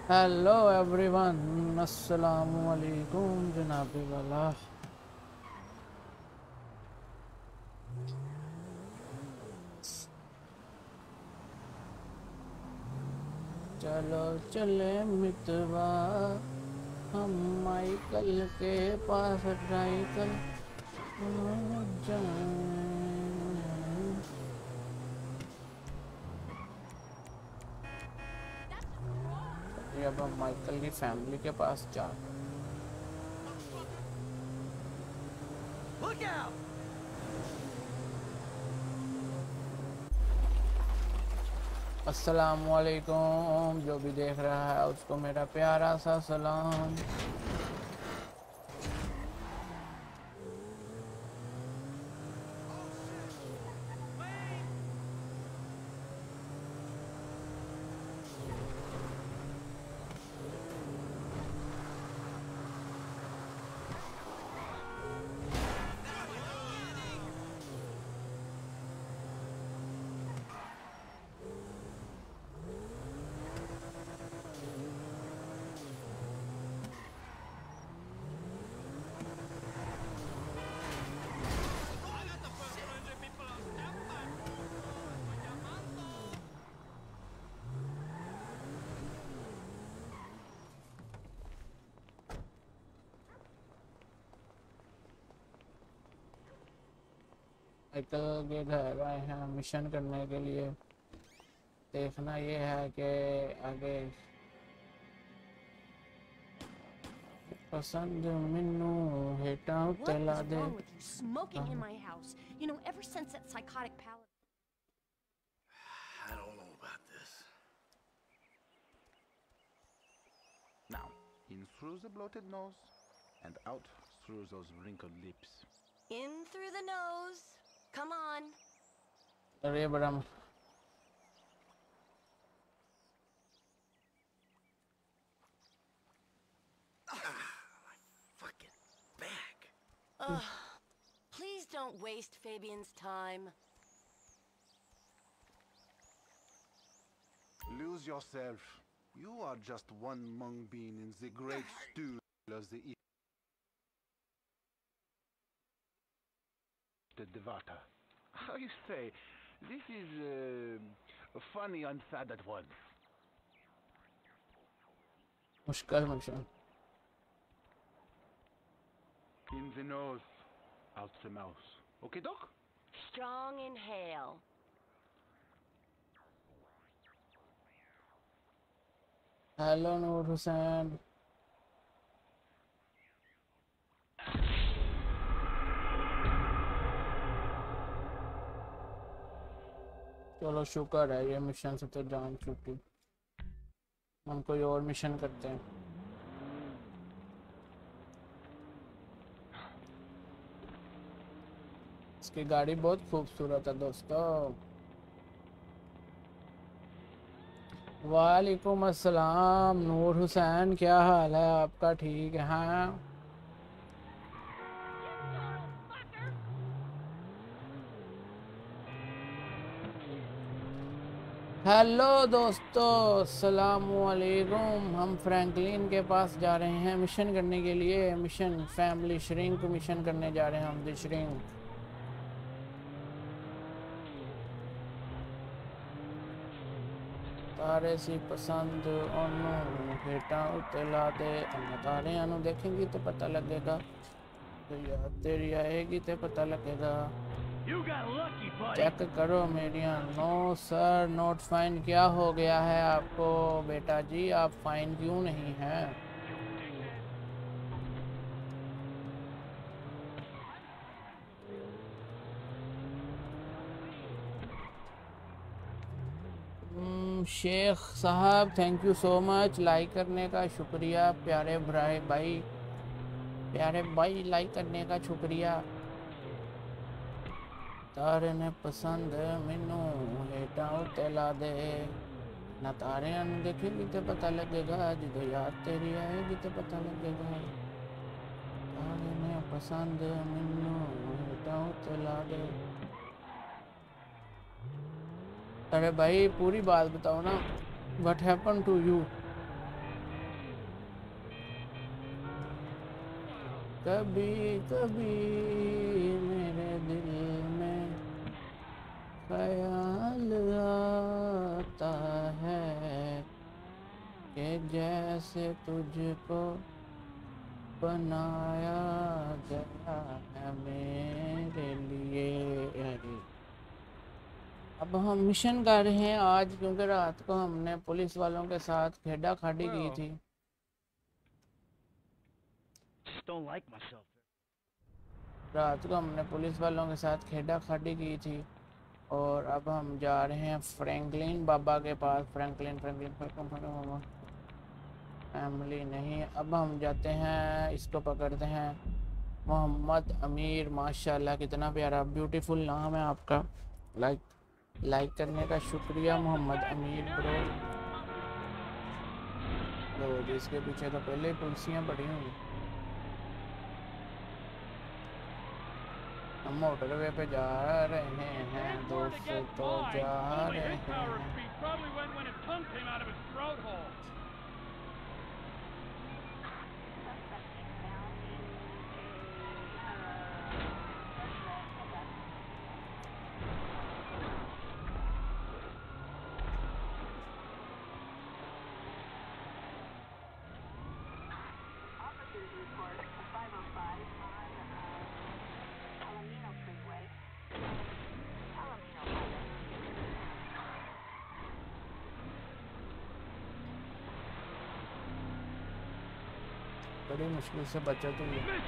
Hello everyone, अस्सलामु अलैकुम जनाबी वाला। चलो चले मितवा, हम माइकल के पास ड्राइकल जाएं। ये अब हम माइकल की फैमिली के पास जा। अस्सलामु अलैकुम, जो भी देख रहा है उसको मेरा प्यारा सा सलाम। माइकल के घर आए हैं मिशन करने के लिए। देखना ये है कि आगे पसंद मिन्नू हेटा तेला दे। Smoking in my house. You know, ever since that psychotic palace. I don't know about this. Now, in through the bloated nose and out through those wrinkled lips. In through the nose. Come on. अरे बड़ा My fucking back. Ugh. Please don't waste Fabian's time. Lose yourself. You are just one mung bean in the great stew of the Devata. How you say? This is funny and sad at once. मुश्किल mission. In the nose, out the mouth. Okay, doc? Strong inhale. Hello Noor Hussain. चलो शुक्र है ये mission से तो जान छूटी। हम कोई और मिशन करते हैं। इसकी गाड़ी बहुत खूबसूरत है दोस्तों। वालेकुम अस्सलाम नूर हुसैन, क्या हाल है आपका? ठीक है? हाँ हेलो दोस्तों, अस्सलामुअलैकुम। हम फ्रैंकलिन के पास जा रहे हैं मिशन करने के लिए। मिशन फैमिली श्रिंक मिशन करने जा रहे हैं हम। द श्रिंक तारे सी पसंद ओनू हेटा उत्ते ला दे। तारे आनू देखेंगी तो पता लगेगा, तो याद तेरी आएगी तो पता लगेगा। चेक करो मेरिया। No sir, not fine. क्या हो गया है आपको बेटा जी? आप फाइन क्यों नहीं है? शेख साहब thank you so much like करने का शुक्रिया। प्यारे भाई, प्यारे भाई लाइक करने का शुक्रिया। तारे ने पसंद मैनू हेटा उत्ते ला दे। ना तारे देखेगी तो पता लगेगा, जो याद तेरी आएगी तो पता लगेगा। तारे ने पसंद मैनू हेटा उत्ते ला दे। अरे भाई पूरी बात बताओ ना, व्हाट हैपन टू यू? कभी कभी मेरे दिल में ख्याल आता है कि जैसे तुझको बनाया गया है मेरे लिए। अब हम मिशन कर रहे हैं आज, क्योंकि रात को हमने पुलिस वालों के साथ खेड़ा खाड़ी की थी। रात को हमने पुलिस वालों के साथ खेड़ा खाड़ी की थी और अब हम जा रहे हैं फ्रैंकलिन बाबा के पास। फ्रैंकलिन बाबा फैमिली नहीं। अब हम जाते हैं, इसको पकड़ते हैं, मोहम्मद अमीर। माशाल्लाह कितना प्यारा ब्यूटीफुल नाम है आपका। लाइक करने का शुक्रिया मोहम्मद अमीर ब्रो। तो जिसके पीछे तो पहले ही पुलिसियाँ पड़ी होंगी। हम मोटरवे पे जा रहे हैं दोस्तों, तो जा रहे हैं। बड़ी मुश्किल से बचत हुई है।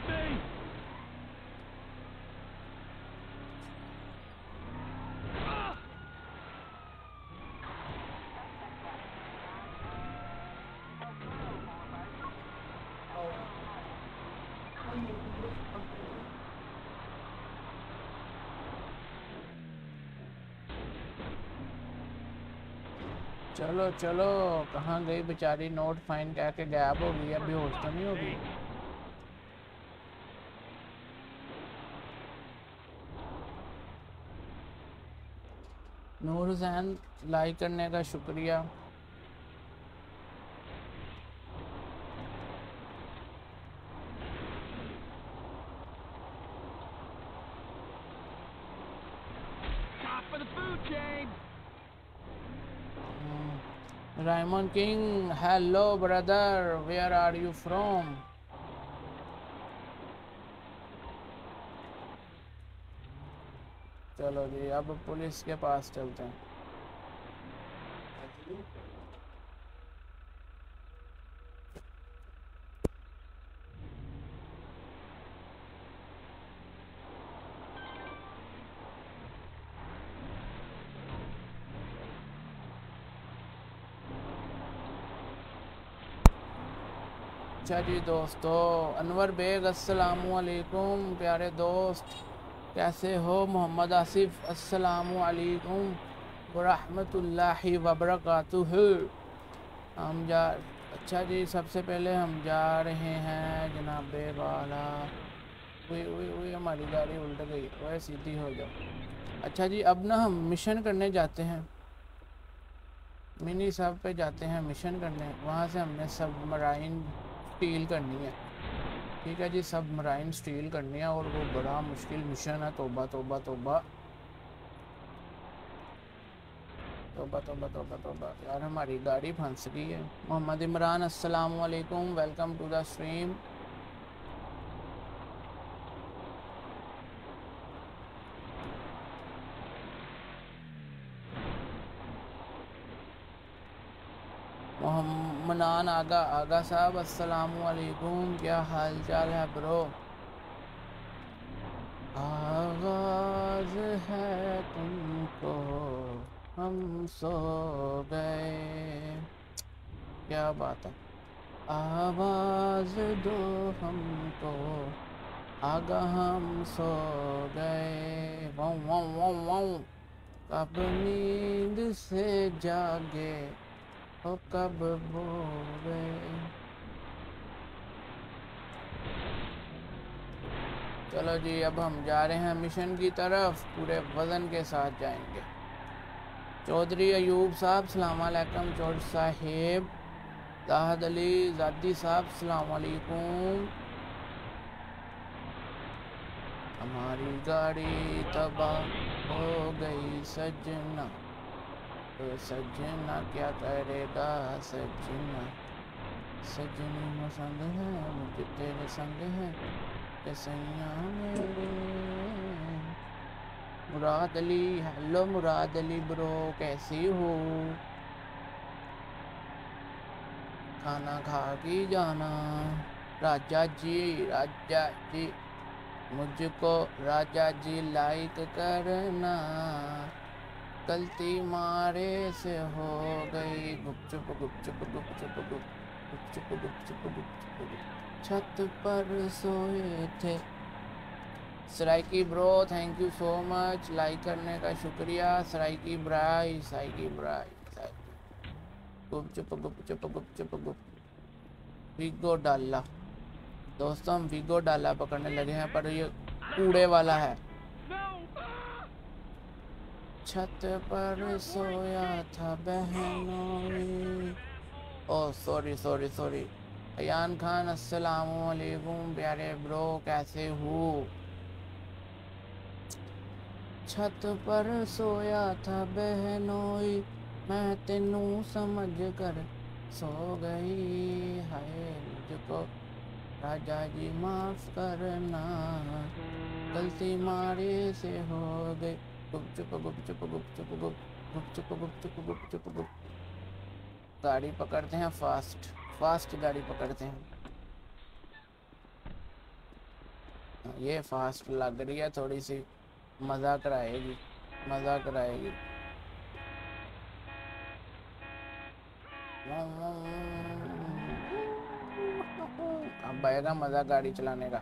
चलो चलो, कहाँ गई बेचारी? नोट फाइन कह के गायब हो गई। अभी होश तो नहीं होगी? नूर हुसैन लाइक करने का शुक्रिया। Raymond King, hello brother, where are you from? चलो जी, अब पुलिस के पास चलते हैं। अच्छा जी दोस्तों, अनवर बेग अस्सलामु अलैकुम प्यारे दोस्त, कैसे हो? मोहम्मद आसिफ अस्सलामु अलैकुम वरहमतुल्लाहि वबरकातुहू। हम जा अच्छा जी, सबसे पहले हम जा रहे हैं जनाब वाला। वही हमारी गाड़ी उल्ट गई, वह सीधी हो जाओ। अच्छा जी, अब ना हम मिशन करने जाते हैं, मिनी सब पे जाते हैं मिशन करने। वहाँ से हमने सबमराइन स्टील करनी है। ठीक है जी, सबमराइन स्टील करनी है और वो बड़ा मुश्किल मिशन है। तौबा तौबा तौबा तौबा तौबा तौबा तौबा, यार हमारी गाड़ी फंस गई है। मोहम्मद इमरान अस्सलाम वालेकुम, वेलकम टू द स्ट्रीम। मनान आगा साहब अस्सलामु अलैकुम, क्या हाल चाल है ब्रो? आवाज़ है तुमको हम सो गए, क्या बात है। आवाज़ दो हमको आगा हम सो गए। वाऊ वाऊ वाऊ वाऊ, कब नींद से जागे ओ कब बोले। चलो जी, अब हम जा रहे हैं मिशन की तरफ, पूरे वजन के साथ जाएंगे। चौधरी अयूब साहब सलाम अलैकुम, चौधरी साहेब, जाहद अली जादी साहब सलाम अलैकुम। हमारी गाड़ी तबाह हो गई सजना, तो सजना क्या करेगा सजना, सजनी पसंद है मुझे तेरे संग है ये सैया मेरे। मुराद अली, हेलो मुराद अली ब्रो, कैसी हो? खाना खा के जाना। राजा जी मुझको राजा जी लाइक करना, गलती मारे से हो गई गुपचुप गुपचुप गुपचुप गुपचुप गुपचुप गुपचुप, छत पर सोए थे। Saraiki bro thank you so much, like करने का शुक्रिया। सराइकी ब्राई, सराइकी ब्राई, गुपचुप गुपचुप गुपचुप गुप। वीगो डाला दोस्तों, हम वीगो डाला पकड़ने लगे हैं, पर ये कूड़े वाला है। छत पर सोया था बहनों। Oh sorry sorry sorry. Ayaan Khan अस्सलामु अलैकुम प्यारे ब्रो, कैसे हो? छत पर सोया था बहनोई, मैं तेनू समझ कर सो गई, हाय मुझको राजा जी माफ करना, गलती मारे से हो गई गुपचुप गुपचुप गुपचुप गुप गुपचुप गुपचुप गुपचुप गुप। गाड़ी पकड़ते हैं, फास्ट फास्ट गाड़ी पकड़ते हैं। ये फास्ट लग रही है थोड़ी सी, मजा कराएगी मजा कराएगी। अब आएगा मजा गाड़ी चलाने का।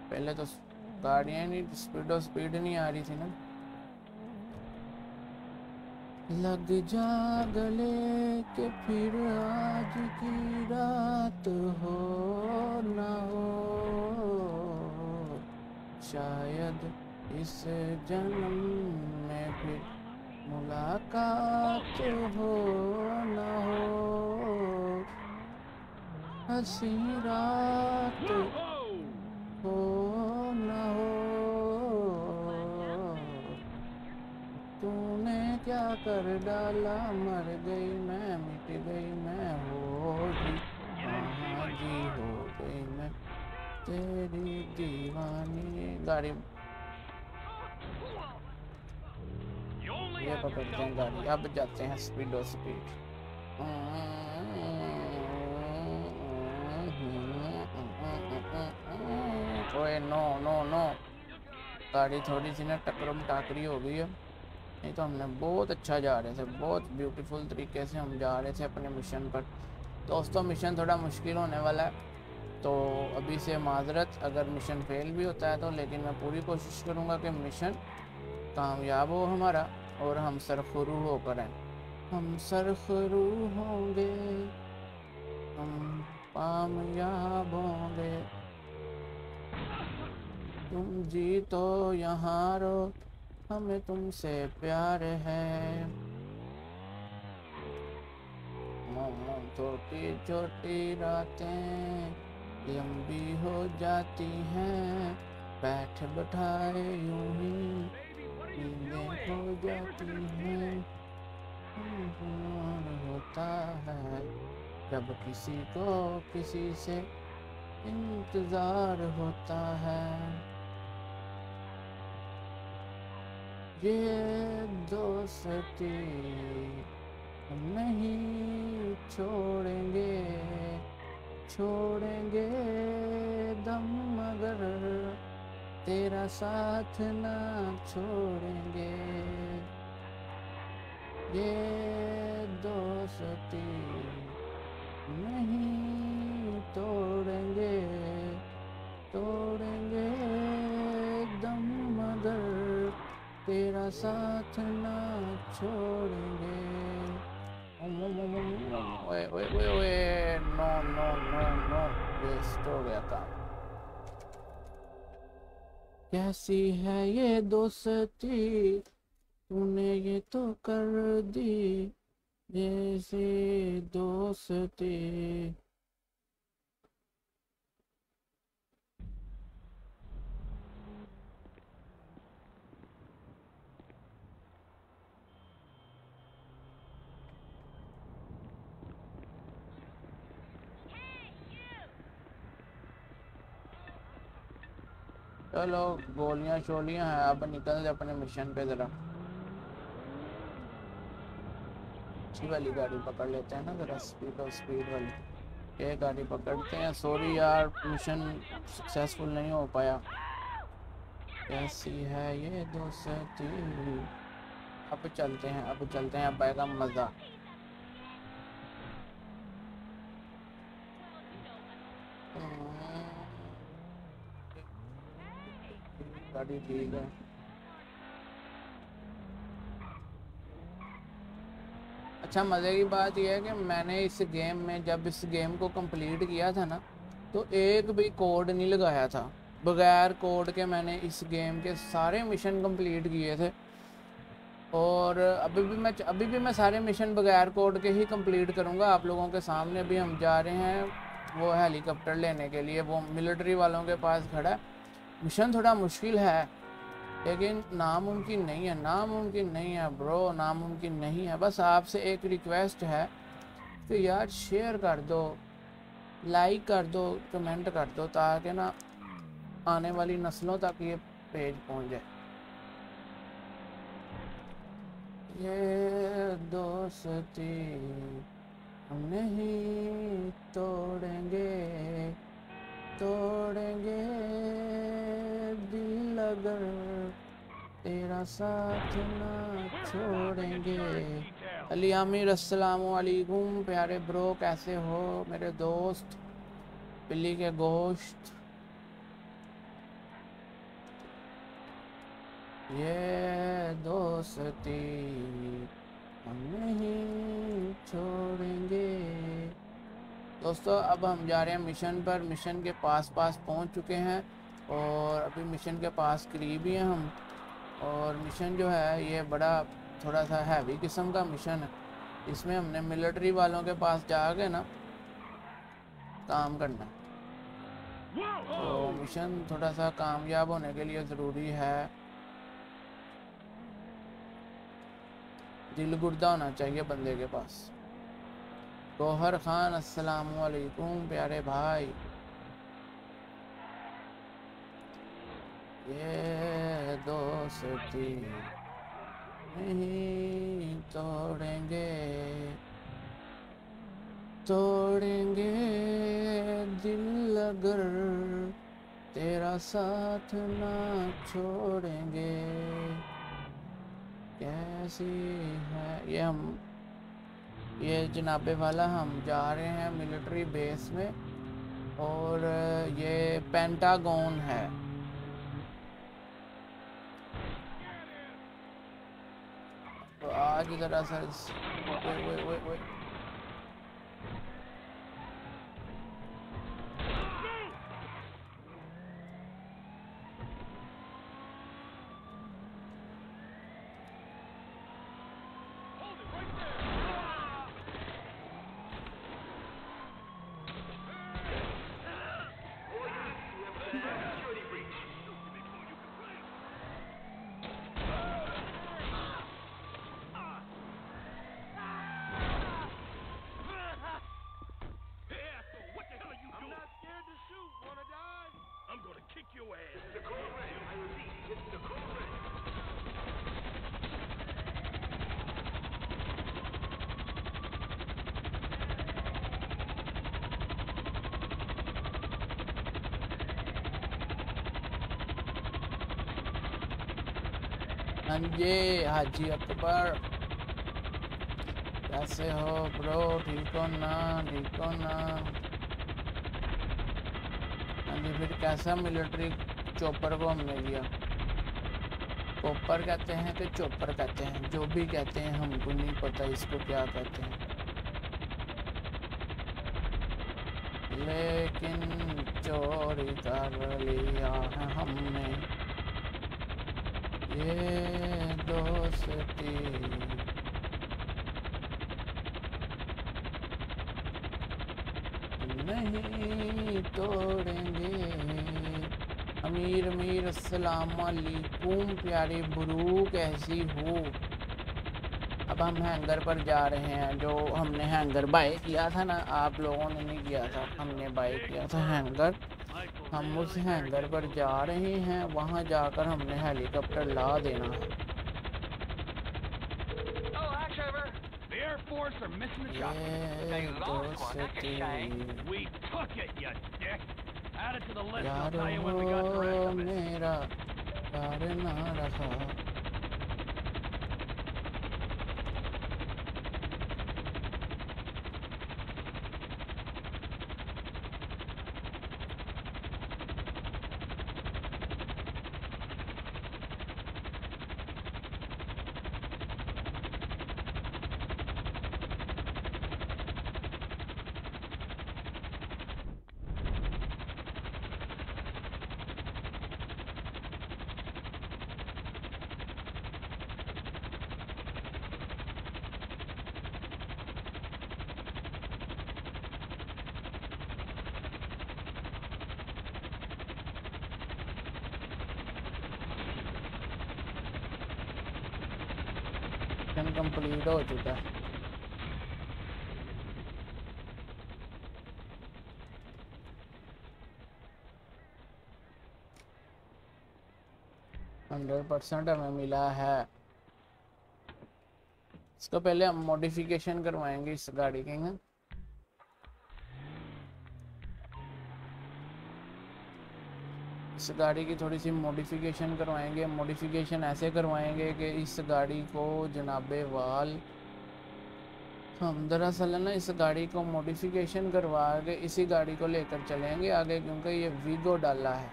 पहले तो गाड़ियाँ नहीं, स्पीड नहीं आ रही थी ना। लग जा गले के फिर आज की रात हो ना हो, शायद इस जन्म में फिर मुलाकात हो ना हो, हंसी रात हो ना हो। तूने क्या कर डाला, मर गई मैं मिट गई मैं होगी, हाँ जी हो गई मैं तेरी दीवानी। गाड़ी ये पकड़ते हैं गाड़ी, अब जाते हैं स्पीडो स्पीड। ओए नो नो नो, गाड़ी थोड़ी सी ना टकरम टाकरी हो गई है, नहीं तो हमने बहुत अच्छा जा रहे थे, बहुत ब्यूटीफुल तरीके से हम जा रहे थे अपने मिशन पर। दोस्तों मिशन थोड़ा मुश्किल होने वाला है, तो अभी से माजरत अगर मिशन फेल भी होता है तो, लेकिन मैं पूरी कोशिश करूँगा कि मिशन कामयाब हो हमारा और हम सरखुरू होकर आए। हम सरखुरू होंगे, हम कामयाब होंगे, तुम जीतो यहाँ रो, हमें तुमसे प्यार है। छोटी छोटी रातें लंबी हो जाती हैं, बैठ बैठाए यूं ही नींदें हो जाती हैं। होता है जब किसी को किसी से इंतजार होता है, ये दोस्ती हम नहीं छोड़ेंगे, छोड़ेंगे दम मगर तेरा साथ ना छोड़ेंगे, ये दोस्ती नहीं तोड़ेंगे, तोड़ेंगे दम मगर तेरा साथ ना छोड़ेंगे। ओए ओए ओए ओए, no no no no, waste हो गया काम। कैसी है ये दोस्ती, तूने ये तो कर दी जैसे दोस्ती। चलो गोलियां शोलियां हैं, अब निकल दे अपने मिशन पे ज़रा। अच्छी वाली गाड़ी पकड़ लेते हैं ना ज़रा, स्पीड वाली। ये गाड़ी पकड़ते हैं। सॉरी यार मिशन सक्सेसफुल नहीं हो पाया। कैसी है ये दोस्ती। अब चलते हैं, अब आएगा मज़ा। गाड़ी ठीक है। अच्छा मज़े की बात यह है कि मैंने इस गेम में जब इस गेम को कंप्लीट किया था ना, तो एक भी कोड नहीं लगाया था। बगैर कोड के मैंने इस गेम के सारे मिशन कंप्लीट किए थे। और अभी भी मैं सारे मिशन बगैर कोड के ही कंप्लीट करूँगा आप लोगों के सामने। अभी हम जा रहे हैं वो हेलीकॉप्टर लेने के लिए, वो मिलिट्री वालों के पास खड़ा है। मिशन थोड़ा मुश्किल है लेकिन नामुमकिन नहीं है ब्रो, नामुमकिन नहीं है। बस आपसे एक रिक्वेस्ट है कि यार शेयर कर दो, लाइक कर दो, कमेंट कर दो, ताकि ना आने वाली नस्लों तक ये पेज पहुंच जाए। ये दोस्ती हम नहीं तोड़ेंगे दिल अगर तेरा साथ ना छोड़ेंगे। अली आमिर अस्सलाम वालेकुम प्यारे ब्रो, कैसे हो मेरे दोस्त बिल्ली के गोश्त। ये दोस्ती हम नहीं छोड़ेंगे। दोस्तों अब हम जा रहे हैं मिशन पर। मिशन के पास पहुंच चुके हैं और अभी मिशन के पास करीब ही हैं हम। और मिशन जो है ये बड़ा थोड़ा सा हैवी किस्म का मिशन है। इसमें हमने मिलिट्री वालों के पास जाके ना काम करना है। तो मिशन थोड़ा सा कामयाब होने के लिए ज़रूरी है दिल गुर्दा होना चाहिए बंदे के पास। गौहर खान अस्सलाम वालेकुम प्यारे भाई। ये दोस्ती नहीं तोड़ेंगे दिल अगर तेरा साथ ना छोड़ेंगे। कैसी है ये जनाबे वाला, हम जा रहे हैं मिलिट्री बेस में और ये पेंटागन है। तो आज ज़रा सा वो हाँ जी हाजी अकबर, कैसे हो ब्रो? ठीक हो ना? हाँ जी, फिर कैसा मिलिट्री चॉपर को हमने लिया? कॉपर कहते हैं कि चॉपर कहते हैं, जो भी कहते हैं हमको नहीं पता इसको क्या कहते हैं, लेकिन चोरी कर लिया है हमने ये दोस्ती। नहीं तोड़ेंगे। अमीर अस्सलाम वालेकुम प्यारे ब्रू, कैसी हो? अब हम हैंगर पर जा रहे हैं। जो हमने हैंगर बाय किया था ना, आप लोगों ने नहीं किया था, हमने बाय किया था हैंगर। हम उस हैंगर पर जा रहे हैं, वहां जाकर हमने हेलीकॉप्टर ला देना है। ये दोस्ती यार वो मेरा यार ना रहा। कंप्लीट हो चुका है। %100 हमें मिला है। इसको पहले हम मॉडिफिकेशन करवाएंगे इस गाड़ी के हैं। इस गाड़ी की थोड़ी सी मॉडिफिकेशन करवाएंगे। मॉडिफिकेशन ऐसे करवाएंगे कि इस गाड़ी को जनाबे वाल हम दरअसल ना इस गाड़ी को मॉडिफिकेशन करवा के इसी गाड़ी को लेकर चलेंगे आगे, क्योंकि ये वीगो डाला है।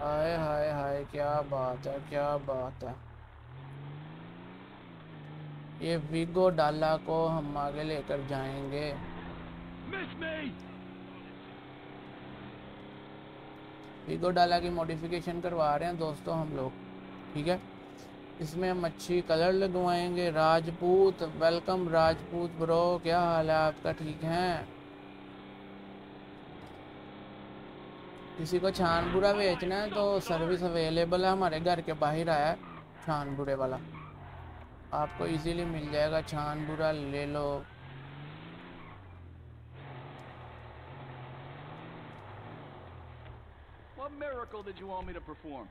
हाय हाय हाय, क्या बात है, क्या बात है। ये वीगो डाला को हम आगे लेकर जाएंगे। वीगो डाला की मॉडिफिकेशन करवा रहे हैं दोस्तों हम लोग, ठीक है। इसमें हम अच्छी कलर लगवाएंगे। राजपूत, वेलकम राजपूत ब्रो, क्या हाल है आपका, ठीक है। किसी को छानपुरा बेचना है तो सर्विस अवेलेबल है, हमारे घर के बाहर आया है छानपुरे वाला, आपको इजीली मिल जाएगा। छानपुरा ले लो। What miracle did you want me to perform?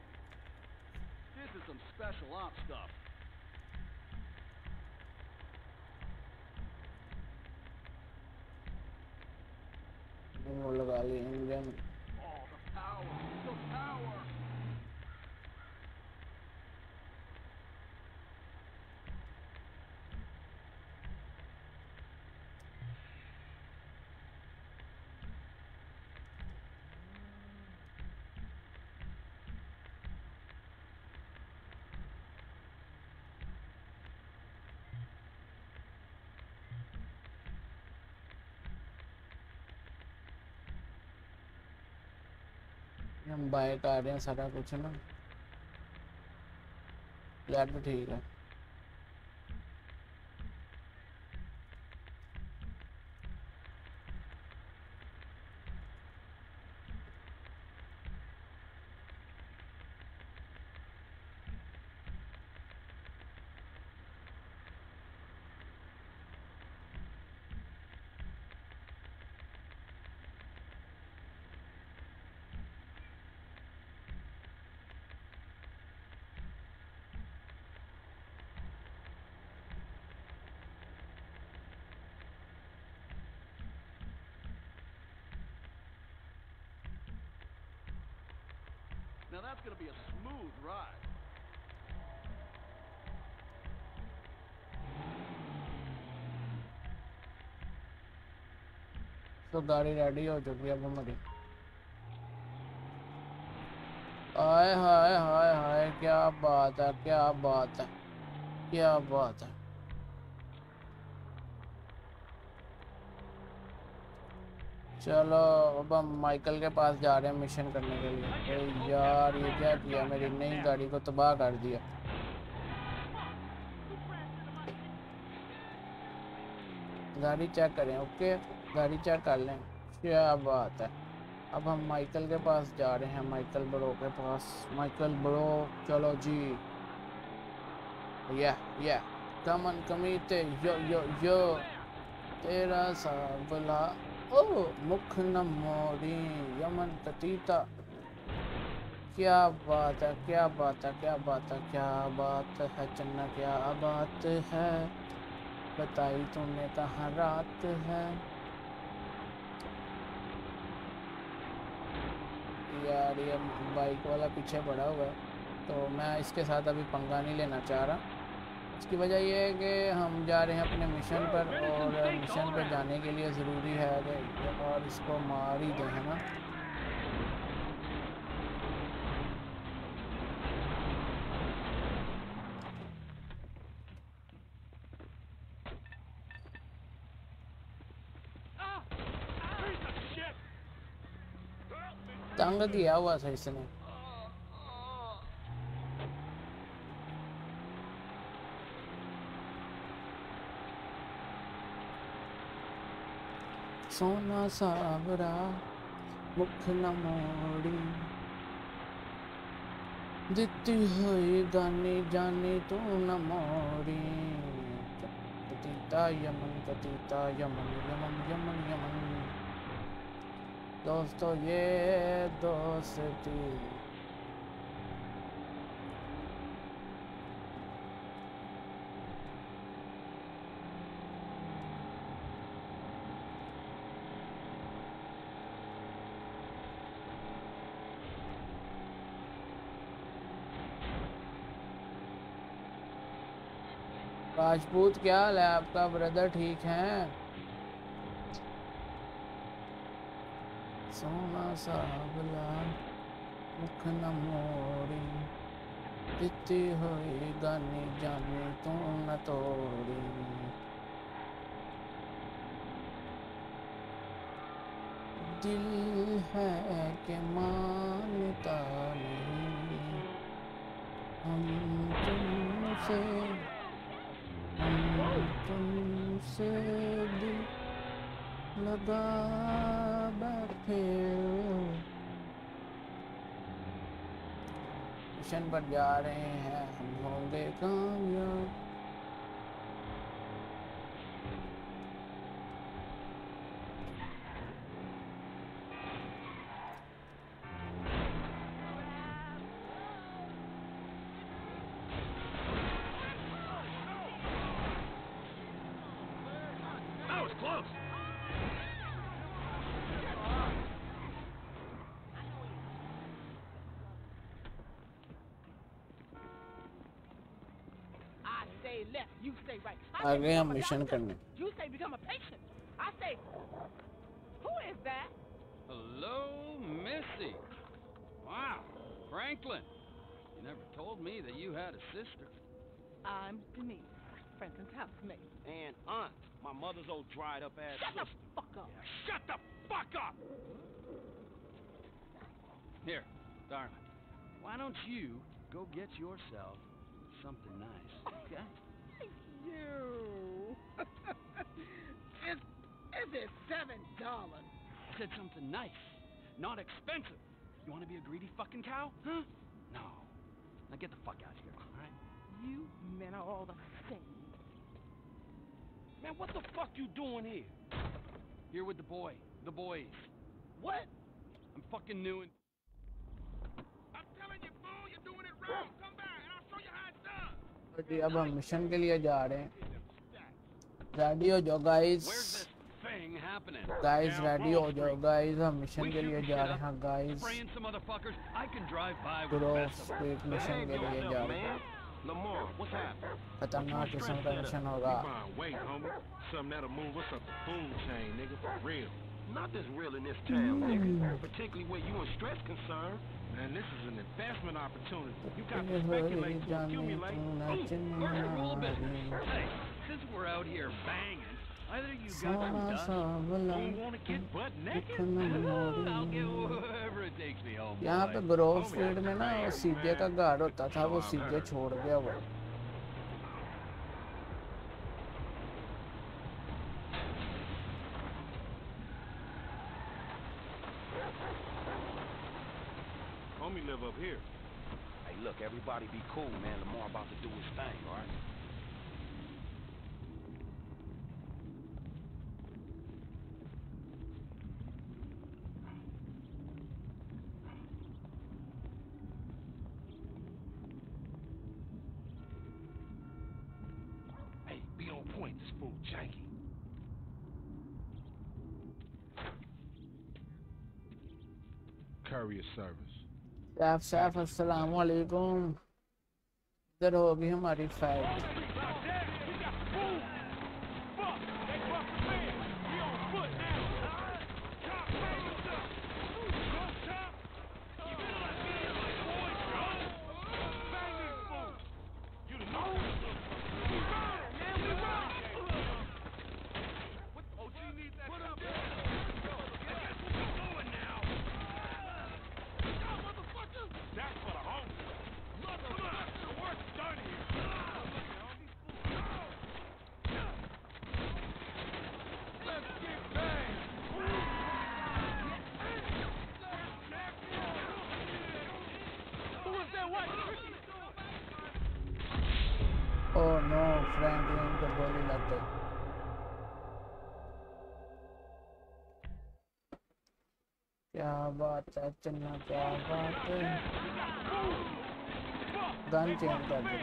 This is some special ops stuff. वो लगा ली engine. Oh, the power! The power! हम बाइक आ रहे हैं सारा कुछ ना, फ्लैट तो ठीक है। Now that's gonna be a smooth ride. तो गाड़ी रेडी हो चुकी है अब हमारी। हाय हाय हाय हाय, क्या बात है, क्या बात है, क्या बात है। चलो अब हम माइकल के पास जा रहे हैं मिशन करने के लिए। अरे यार ये क्या किया, मेरी नई गाड़ी को तबाह कर दिया। गाड़ी चेक करें, ओके गाड़ी चेक कर लें, क्या बात है। अब हम माइकल के पास जा रहे हैं, माइकल ब्रो के पास। माइकल ब्रो चलो जी, या कमन कमीते यो यो यो, तेरा सा बुला ओ मुख न मोड़ी यमन कतीता। क्या बात है, क्या बात है, क्या बात है, क्या बात है चन्ना, क्या बात है, बताई तूने कहाँ रात है। यार ये बाइक वाला पीछे पड़ा हुआ है, तो मैं इसके साथ अभी पंगा नहीं लेना चाह रहा। इसकी वजह यह है कि हम जा रहे हैं अपने मिशन पर, और मिशन पर जाने के लिए ज़रूरी है कि और इसको मार ही दें, है ना। तंग किया हुआ था इसने। सोना सावरा मुख न मोड़ी, दिती हुई गानी जानी तू न मोड़ी। कतीता यमन कतीता यमन यमन यमन यमन। दोस्तों ये दोस्ती। राजपूत क्या हाल है आपका ब्रदर, ठीक है? सोना सावला मुख न मोड़ी, दिती हुई गानी जानी तू न तोड़ी। दिल है कि मानता नहीं, हम तुमसे दिल लगा बैठे। मिशन पर जा रहे हैं, हम होंगे कामयाब। Left, you stay right. आ गए हम मिशन करने। You say become a patient. I say, who is that? Hello, Missy. Wow, Franklin. You never told me that you had a sister. I'm Denise, Franklin's housemate. And Aunt, my mother's old dried up ass Shut the sister. fuck up. Shut the fuck up! Here, darling, why don't you go get yourself something nice, okay? You. Is it $7? I said something nice, not expensive. You want to be a greedy fucking cow? Huh? No. Now get the fuck out of here, all right? You men are all the same. Man, what the fuck you doing here? Here with the boys. What? I'm fucking new and... I'm telling you, fool, you're doing it wrong. Come back and I'll show you how it's done. जी अब हम mission के लिए जा रहे हैं। Ready हो जाओ guys. Where's this thing happening? Guys ready हो जाओ गाइस, हम मिशन के लिए जा रहे हैं guys. Spraying some other fuckers. I can drive by with Grove the best of them. Street mission के लिए जा रहे हैं। Lamar, what's happening? खतरनाक किस्म का मिशन होगा। Wait, homie. Something that'll move us up the food chain, nigga, for real. Not this real in this town, nigga. Particularly where you and Stress concerned. Man, this is an investment opportunity. You got ये to हो speculate to जाने accumulate. तू ना First rule of business. चिन्ह। Hey, since we're out here banging, either you got सोना some dust, Sawla You want to get butt मुख naked? न I'll get मोड़ी। wherever it takes me home. यहाँ पे boy. ग्रोव स्ट्रीट में ना सीजे का गार्ड होता था, वो सीजे छोड़ गया वो। Homie live up here. Hey, look, everybody be cool, man. Lamar about to do his thing, all right? courier service. Saif Saif अस्सलाम वालेकुम। इधर होगी हमारी फाइट। Oh no, Franklin को गोली लग गई। क्या बात है चन्ना, क्या बात है। गन चेंज कर दे।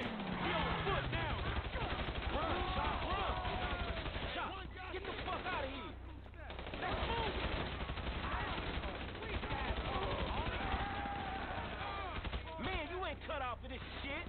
Man, you ain't cut out for this shit.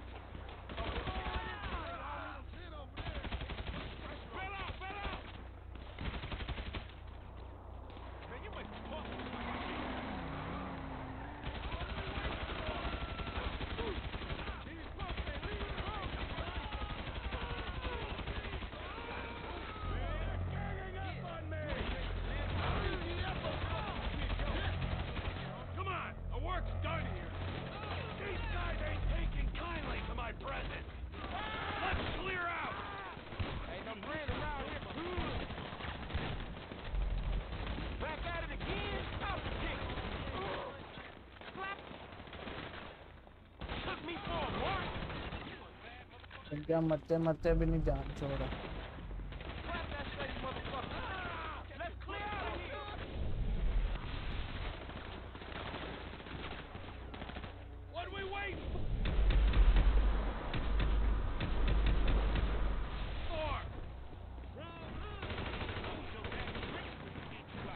क्या मरते मरते भी नहीं जान छोड़ा।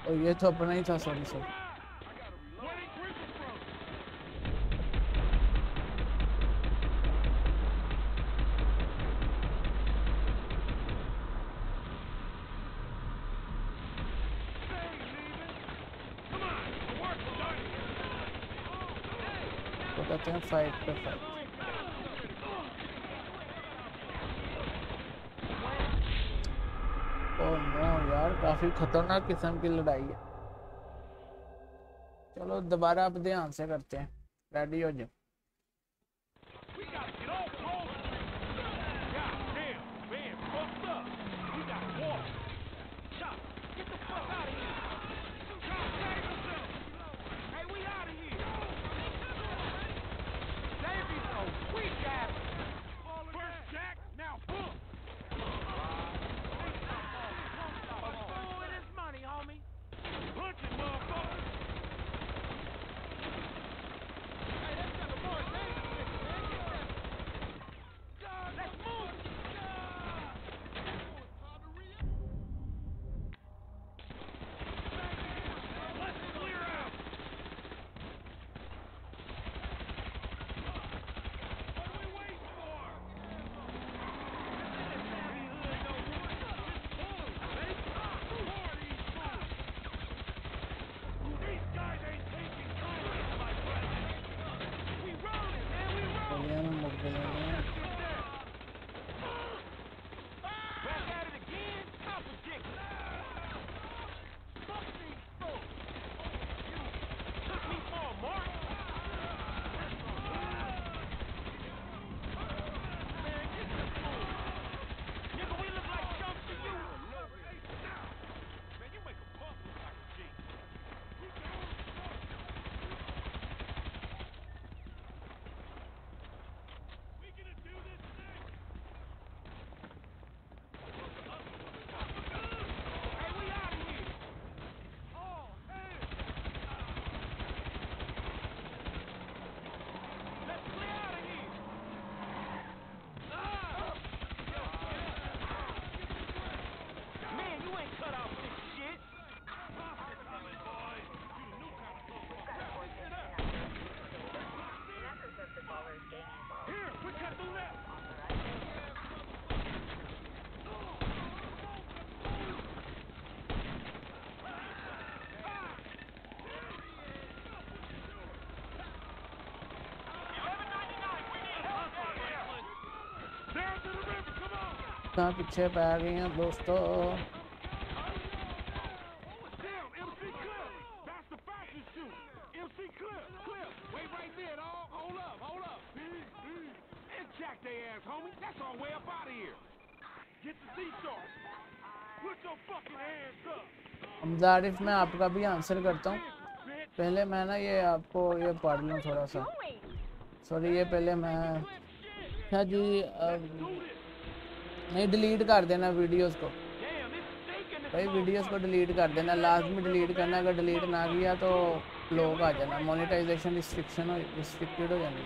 और ये तो अपना ही था। Sorry sorry. तो कहते हैं फाइट पे फाइट। ओह नो यार, काफी खतरनाक किस्म की लड़ाई है। चलो दोबारा आप ध्यान से करते हैं। रेडी हो जाओ। कहाँ पीछे पै गए हैं दोस्तों। Damn, MC Clip! That's the fashion shoot! MC Clip! Clip! Wait right there, dog! Hold up, hold up! And jack they ass, homie! That's our way up out of here! Get the C-sharp! Put your fucking hands up! Hamza Arif, मैं आपका भी answer करता हूँ। पहले मैं ना ये आपको ये पढ़ लूँ थोड़ा सा। सॉरी, ये पहले मैं क्या जी नहीं, डिलीट कर देना वीडियोस को भाई, वीडियोस को डिलीट कर देना, लाजमी डिलीट करना। अगर डिलीट ना किया तो लोग आ जाना, मोनेटाइजेशन रिस्ट्रिक्टेड हो जानी।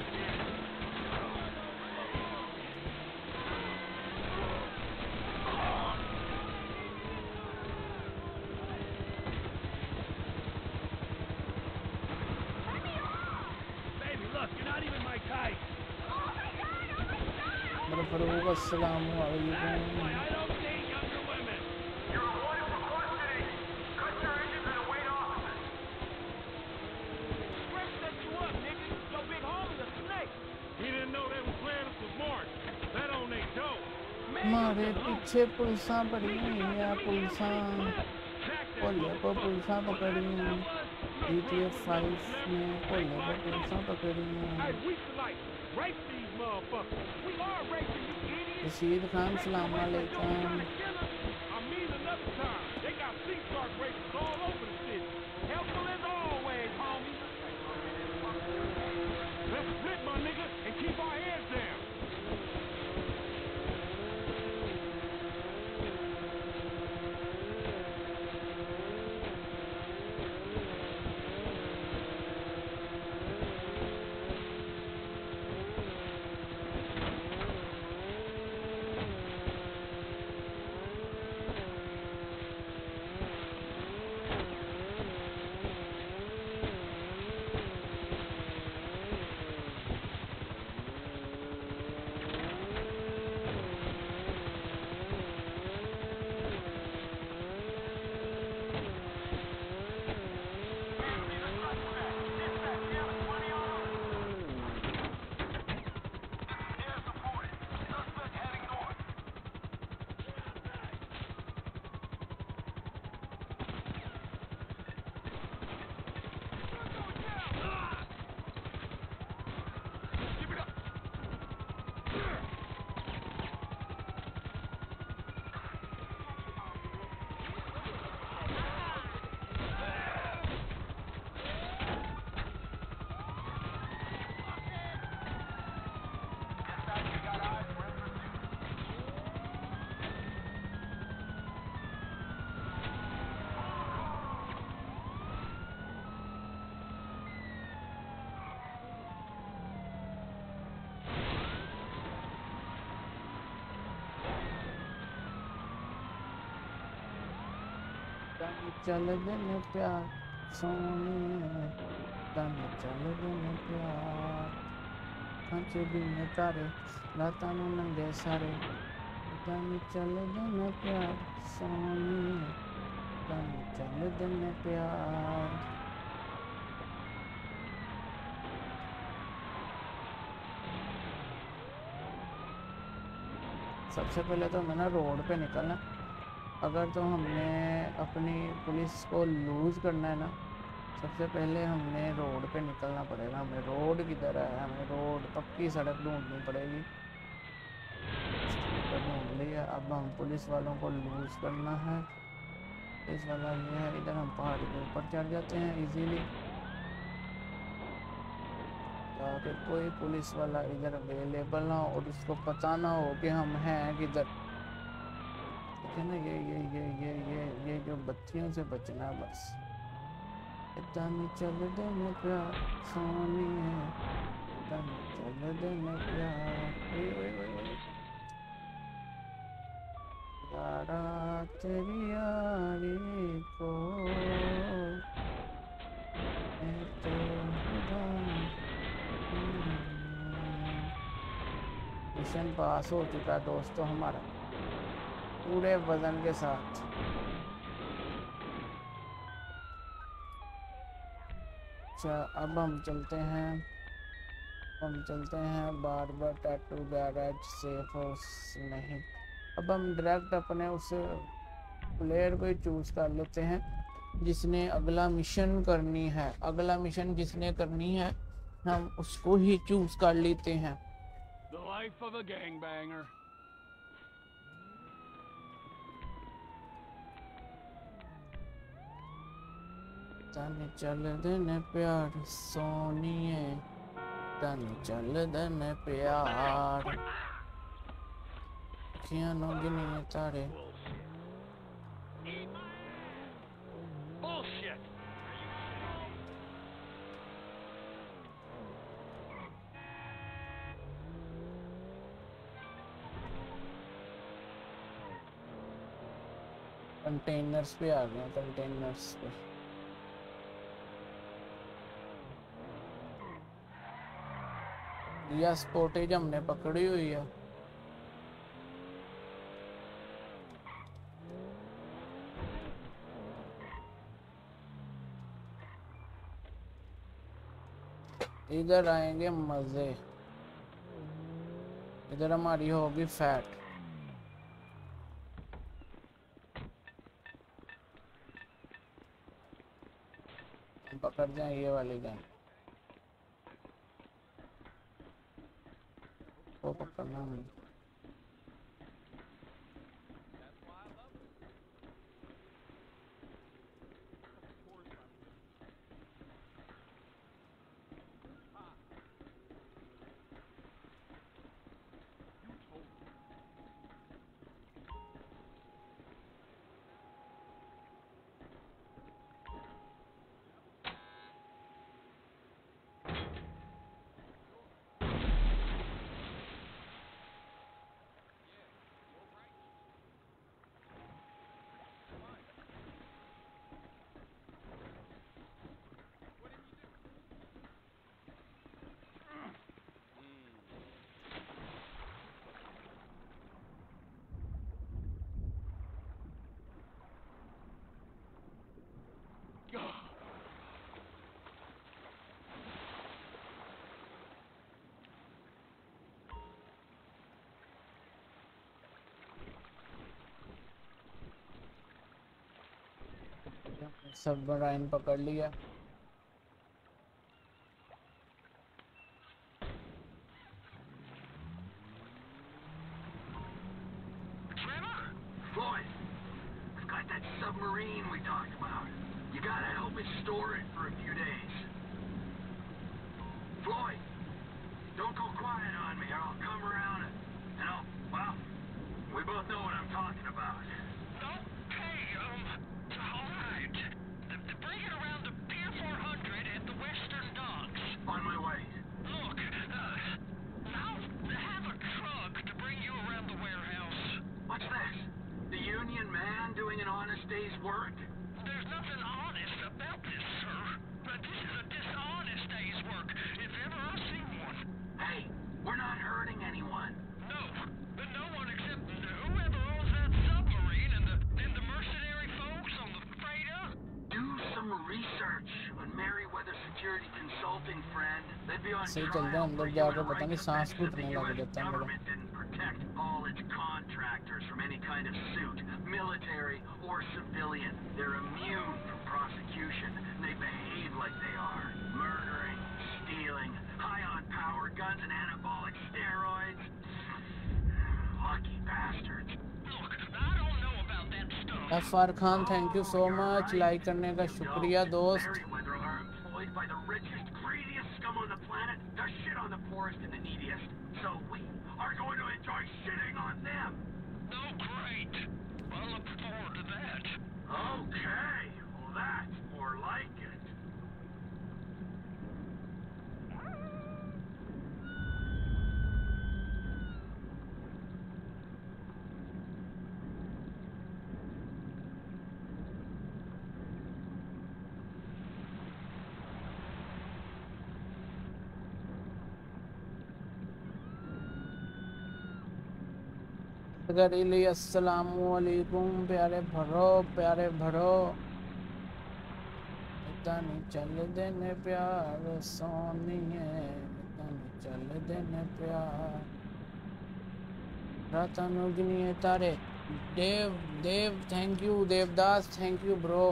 फरूक अस्सलाम वालेकुम। मारे पीछे पुलिसा पड़ी हुई हैं, पुलिसा भोले को पुलिसा पकड़ी हैं। GTA 5 में भोले को पुलिसा पकड़ी हैं। रशीद खान सलाम अलैकुम। चल दिन प्यार सोनिए, चल दिन प्यार खंचे दिन तारे राता नु नंगे सारे। चल दिन प्यार सोनिए, चल दिन प्यार। सबसे पहले तो हमें ना रोड पे निकलना। अगर तो हमने अपनी पुलिस को लूज़ करना है ना, सबसे पहले हमने रोड पे निकलना पड़ेगा। हमें रोड किधर है, हमें रोड पक्की सड़क ढूंढनी पड़ेगी। ढूंढ लिया, अब हम पुलिस वालों को लूज़ करना है। पुलिस वाला ये है, इधर हम पहाड़ के ऊपर चढ़ जाते हैं इजीली, ताकि कोई पुलिस वाला इधर अवेलेबल ना हो और उसको पता ना हो कि हम हैं किधर। ठीक है ना, ये जो बत्तियों से बचना है बस। इतनी चल दे में प्यार सोनी है, इतनी चल दे में प्यार। यारा तेरी यारी को मिशन पास हो चुका है दोस्तों हमारा, पूरे वजन के साथ। अच्छा, अब हम चलते हैं बार बार टैटू गैरेज सेफ हाउस नहीं, अब हम डायरेक्ट अपने उस प्लेयर को ही चूज कर लेते हैं जिसने अगला मिशन करनी है। अगला मिशन जिसने करनी है हम उसको ही चूज कर लेते हैं। The life of a gangbanger. तन चल देने प्यार सोनिए, तन चल देने प्यार, अखियां नोगिनी तारे। Bullshit. कंटेनर्स पे आ गए, कंटेनर्स पे। यह स्पोर्टेज हमने पकड़ी हुई है। इधर आएंगे मजे, इधर हमारी होगी फैट। हम पकड़ जाए ये वाली गन, वो पकड़ना नहीं। सबमराइन पकड़ लिया। Floyd, I've got that submarine we talked about. You gotta help me store it for a few days. Floyd, don't go quiet on me or I'll come around and I'll, well, we both know what I'm talking about. Okay, all right. Bring it around to Pier 400 at the Western Docks. On my way. Look, I'll have a truck to bring you around the warehouse. What's this? The union man doing an honest day's work? There's nothing honest about this, sir. But this is a dishonest day's work, if ever I've seen one. Hey, we're not hurting anyone. No, no one except whoever owns that submarine and the mercenary folks on the freighter. Do some research on Merryweather Security Consulting, friend. They'd be on सही चल रहा है, trial अंदर for जाकर human पता नहीं rights सांस offenses if घुटने the लग US जाता है मेरा। government didn't protect all its contractors from any kind of suit, military or civilian. They're immune from prosecution. They behave like they are. Murdering, stealing, high on power guns and anabolic steroids. Lucky bastards. Look, I don't know about that stuff. Afar Khan, thank you so much, like करने का शुक्रिया दोस्त। Merryweather are employed by the richest, greediest scum on the planet to shit on the poorest and the neediest. So we are going to enjoy shitting on them. Oh, great. I look forward to that. Okay, well that's more like it. अगर अस्सलामुअलैकुम प्यारे भरो, प्यारे भरो। तन चल देने प्यार सोनिए, तन चल देने प्यार। राता नु गिनिए तारे। Dev thank you, Devdas thank you bro.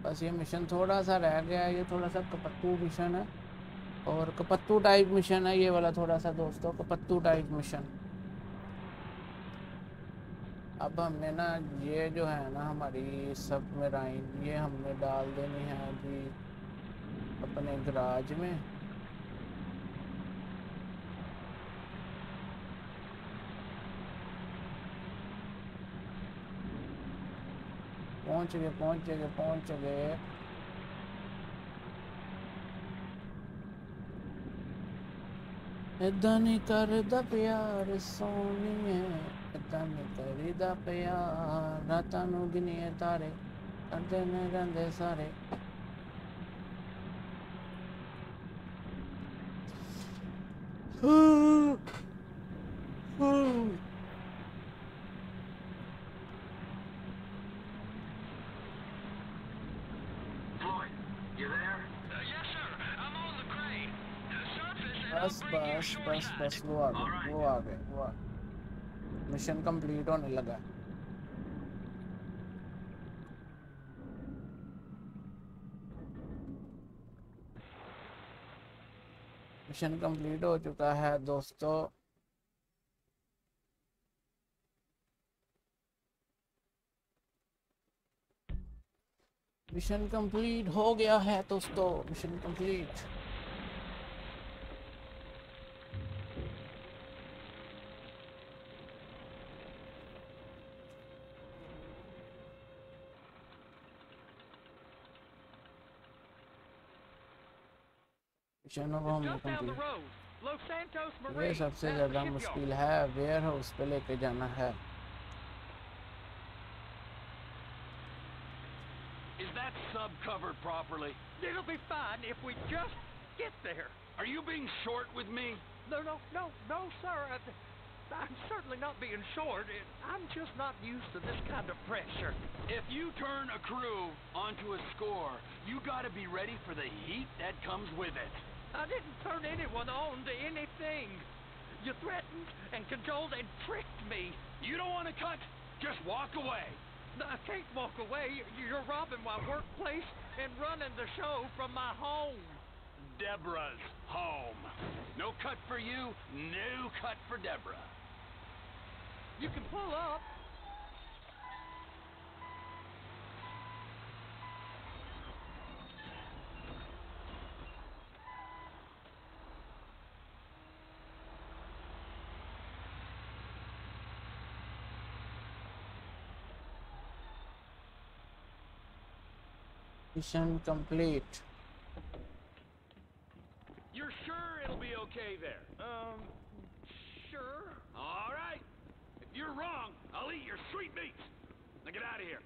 बस ये मिशन थोड़ा सा रह गया है, ये थोड़ा सा कपत्तू मिशन है और कपत्तू टाइप मिशन है ये वाला, थोड़ा सा दोस्तों कपत्तू टाइप मिशन। अब हमने ना ये जो है ना हमारी सब मेराइन ये हमने डाल देनी है अभी अपने गराज में। पहुंच गए। इदा नहीं करदा प्यार सोनिए, इदा नहीं करीदा प्यार। राता नु गिनिए तारे, करदे ने रंदे सारे। बस वो आ गए। मिशन कंप्लीट होने लगा। मिशन कंप्लीट हो चुका है दोस्तों। मिशन कंप्लीट हो गया है दोस्तों, मिशन कंप्लीट। ये सबसे ज्यादा मुश्किल है, वेयर हाउस पे लेके जाना है। Is that sub covered properly? It'll be fine if we just get there. Are you being short with me? No, sir. I'm certainly not being short. I'm just not used to this kind of pressure. If you turn a crew onto a score, you gotta be ready for the heat that comes with it. I didn't turn anyone on to anything. You threatened and cajoled and tricked me. You don't want to cut? Just walk away. I can't walk away. You're robbing my workplace and running the show from my home. Deborah's home. No cut for you, no cut for Deborah. You can pull up. Mission complete. You're sure it'll be okay there? Sure. All right. If you're wrong, I'll eat your sweet meats. Now get out of here.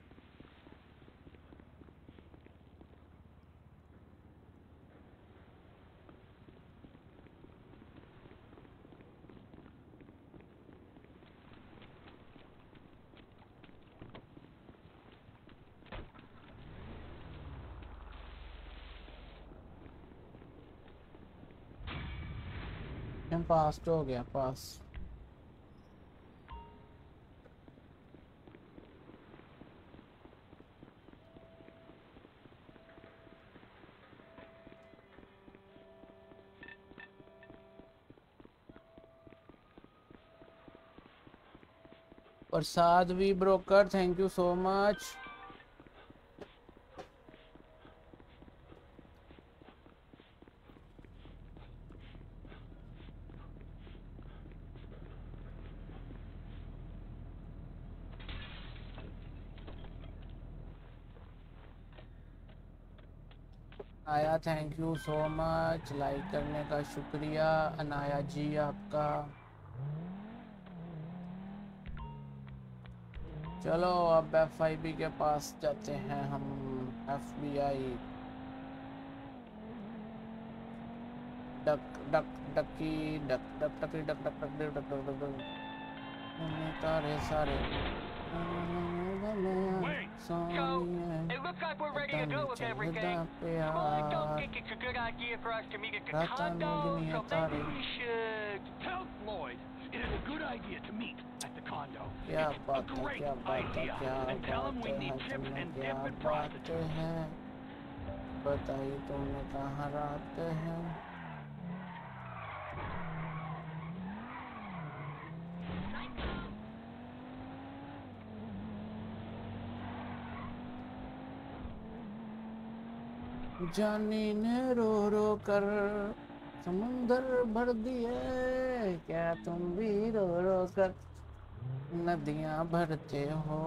Pass हो गया pass. Prasad V broker thank you so much. Anaya thank you so much, like करने का शुक्रिया अनाया जी आपका। चलो अब FIB के पास जाते हैं हम। FBI duck duck ducky duck duck ducky duck duck duck duck duck duck duck तारे सारे। So, it looks like we're ready to go with everything. Well, I don't think it's a good idea for us to meet at the condo, so maybe we should... Tell Floyd it good idea to meet at the condo. क्या It's a बात है, great क्या बात है, idea. क्या And tell him बात we है, need chip तुमने and क्या dip and बात prostitutes. है, बताइए तुमने कहाँ रात है। जानी ने रो रो कर समुंदर भर दिए, क्या तुम भी रो रो कर नदियां भरते हो।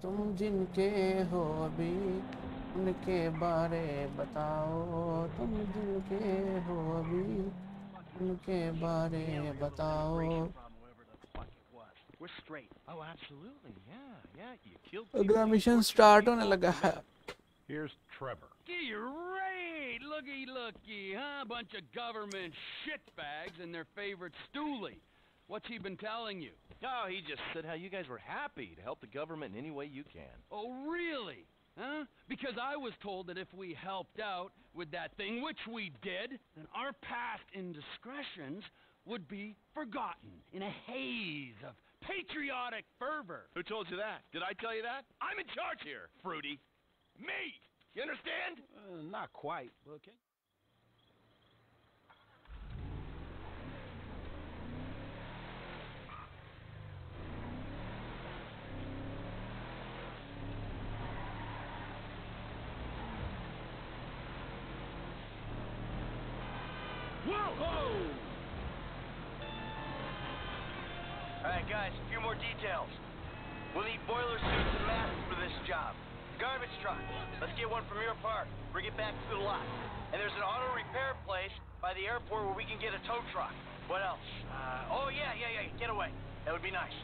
तुम जिनके हो अभी उनके बारे बताओ, तुम जिनके हो अभी उनके बारे बताओ। We're straight. Oh, absolutely. Yeah. You killed अगला people, mission tortured start people, होने लगा है। Here's Trevor. Great! Looky, huh? Bunch of government shitbags and their favorite stoolie. What's he been telling you? Oh, he just said how you guys were happy to help the government in any way you can. Oh, really? Huh? Because I was told that if we helped out with that thing, which we did, then our past indiscretions would be forgotten in a haze of patriotic fervor. Who told you that? Did I tell you that? I'm in charge here, Fruity. Me! You understand? Not quite. Okay. Whoa! Alright, guys, a few more details. We'll need boiler suits and masks for this job. Garbage truck. Let's get one from your park. Bring it back to the lot. And there's an auto repair place by the airport where we can get a tow truck. What else? Oh, yeah. Get away. That would be nice.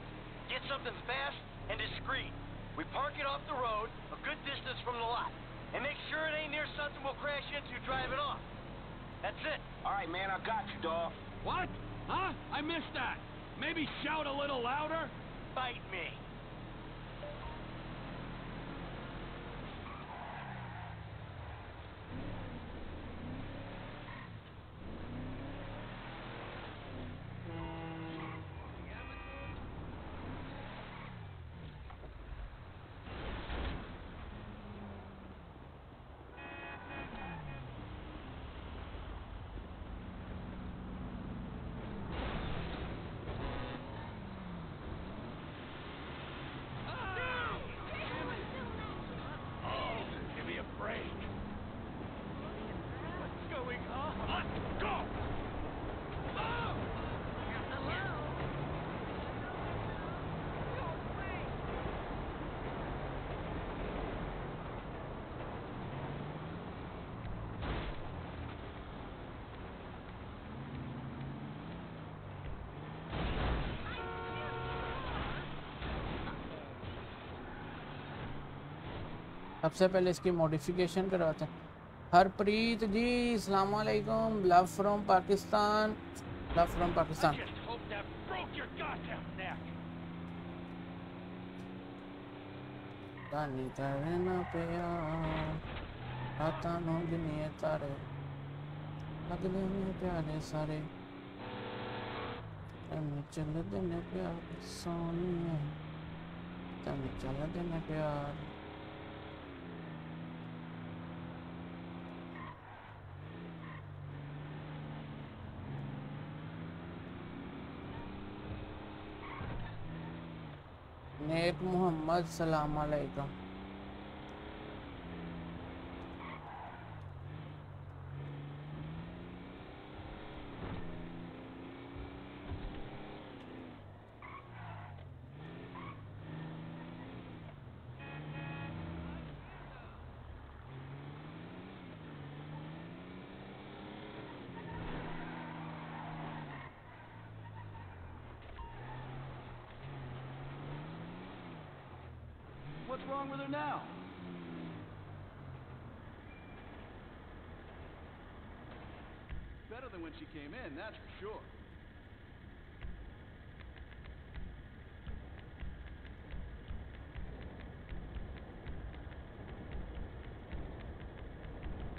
Get something fast and discreet. We park it off the road, a good distance from the lot. And make sure it ain't near something we'll crash into driving off. That's it. All right, man, I got you, dawg. What? Huh? I missed that. Maybe shout a little louder? Bite me. Give me a break. What's going on? Let's go! सबसे पहले इसकी modification करवाते हैं। हरप्रीत जी अस्सलाम वालेकुम, love from Pakistan, love from Pakistan. Just hope that broke your goddamn neck. तानी करना प्यार रातां नूं गिनिए तारे लगदे ने प्यारे सारे तैनूं चलदे ने प्यार सोनिए तैनूं चलदे ने प्यार। नेक मोहम्मद सलाम अलैकुम। What's wrong with her now? Better than when she came in, that's for sure.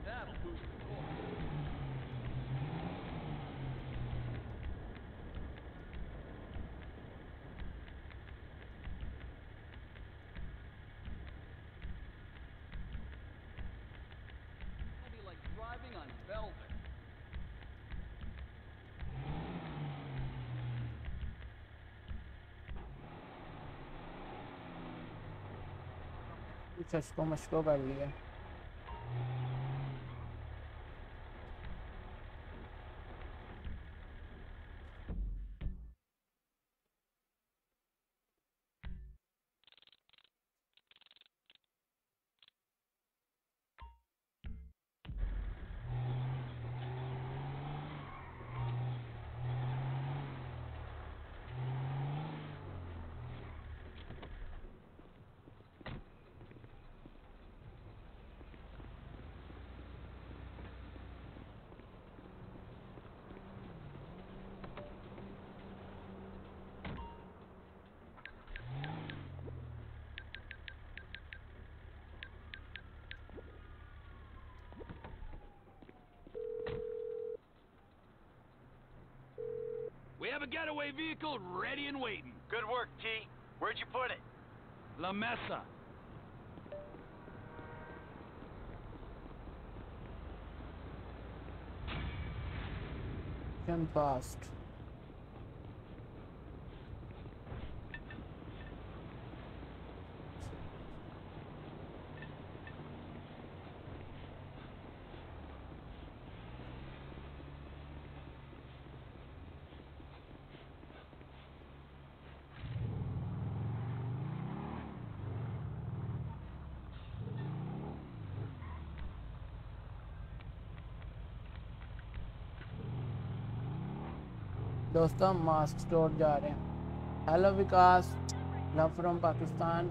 That'll boost the core. कुछ इसको मशको कर लिया। We have a getaway vehicle ready and waiting. Good work, T. Where'd you put it? La Mesa. Jump past. दोस्तों mask store जा रहे हैं। Hello Vikas, love from Pakistan.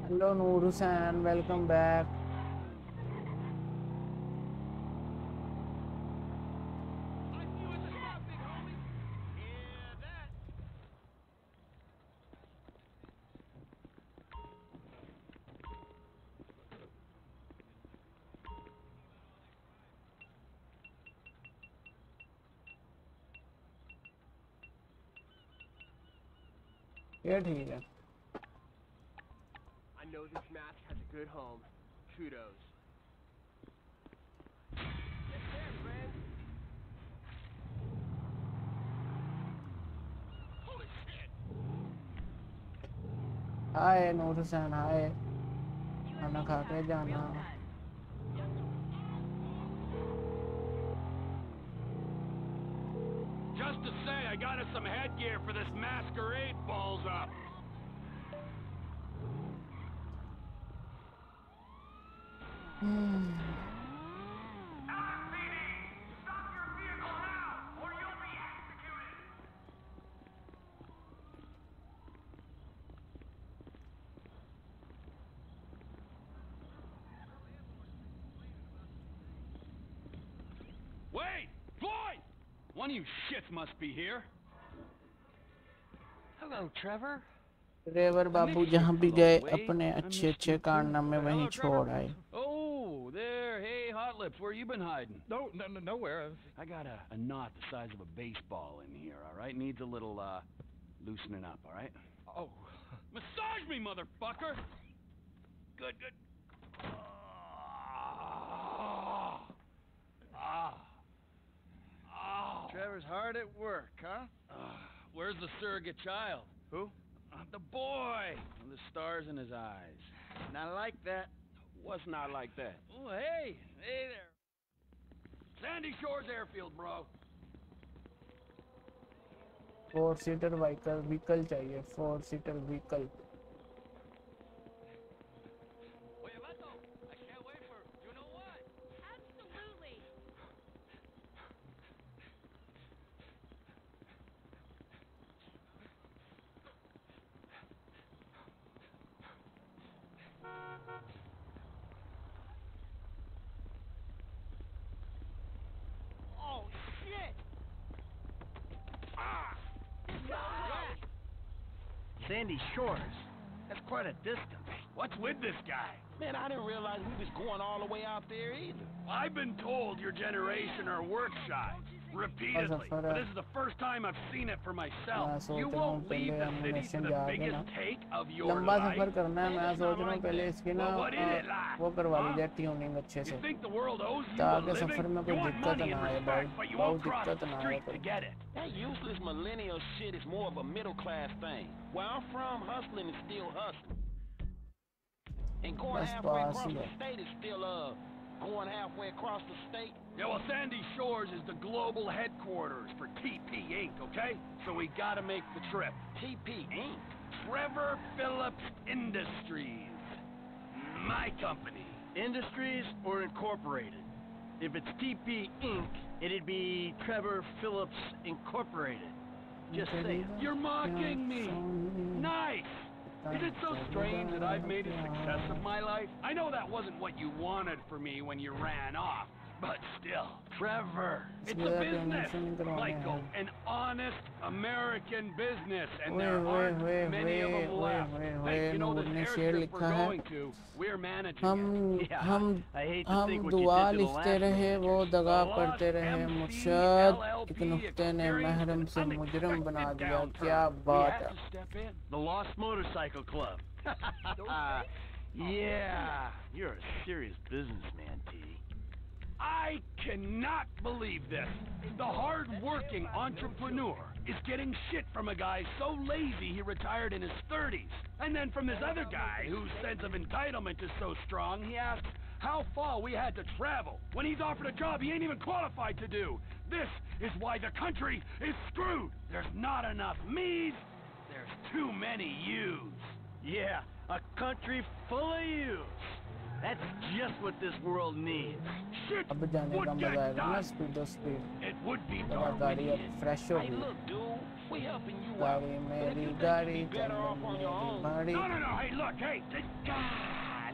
Hello Noor Hussain, welcome back. ये ठीक है। I know this mask has a good home. Kudos. Get there, friend. Holy shit! हाय नूर हुसैन, हाय। खाना खा के जाना। Just to say, I got us some headgear for this masquerade balls up. Wait! Floyd! One of you shits must be here. Hello, Trevor. Driver बाबू जहाँ भी गए अपने अच्छे अच्छे कारनामे वहीं छोड़ आए। Oh, there. Hey, Hot Lips, where you been hiding? Nowhere. I got a knot the size of a baseball in here, all right? Needs a little, loosening up, all right? Oh. Massage me, motherfucker! Good, good. Trevor's hard at work, huh? Where's the surrogate child? Who? The boy! The stars in his eyes. Not like that. What's not like that? Oh, hey. Hey there. Sandy Shores Airfield, bro. 4 seater vehicle चाहिए 4 seater vehicle Oye, vato, I can't wait for you know what? Absolutely. Oh, shit! Ah! Sandy Shores. That's quite a distance. What's with this guy? Man, I didn't realize we was going all the way out there either. I've been told your generation are work shy. Repeatedly. But this is the first time I've seen it for myself. You won't leave the city to the biggest take of your लंबा life. सफर करना है मैं सोच रहा हूँ पहले इसकी ना Well, what is it like? वो करवा ली जाए ट्यूनिंग अच्छे You से think the world owes you a ताकि living? सफर में You कोई want दिक्कत money ना and आए respect, but you बहुत won't cross दिक्कत the ना आए street कोई to get it. That useless millennial shit is more of a middle class thing. Where I'm from, hustling is still hustling. And going बस halfway pass across he the है state is still going halfway across the state. Yeah, well, Sandy Shores is the global headquarters for TP Inc., okay? So we gotta make the trip. TP Inc. Trevor Phillips Industries. My company. Industries or Incorporated? If it's TP Inc., it'd be Trevor Phillips Incorporated. Just saying. You're mocking me. Nice. Is it so strange that I've made a success of my life? I know that wasn't what you wanted for me when you ran off, but still. Trevor. It's a business, Michael. An honest American business, and there aren't many of them left. Hey, you know this airstrip we're going to, we're managing it. हम I hate to think what you दुआ did to the लिखते last रहे one. वो दगा पढ़ते रहे मुर्शद एक नुक्ते ने महरम से मुजरम बना दिया क्या बात है The Lost Motorcycle Club. Yeah, you're a serious businessman, T. I cannot believe this. The hard-working entrepreneur is getting shit from a guy so lazy he retired in his 30s. And then from this other guy whose sense of entitlement is so strong, he asks how far we had to travel when he's offered a job he ain't even qualified to do. This is why the country is screwed. There's not enough me's, there's too many you's. Yeah, a country full of yous. That's just what this world needs. Shit अब जाने would का get मजा आएगा ना done. Speed speed It would be मेरा गाड़ी अब Darwinian. Fresh हो Hey, गई look, dude, we helping you out. गाड़ी But if मेरी you think गाड़ी you'd be better off on your मेरी own, गाड़ी No, hey, look, hey, God,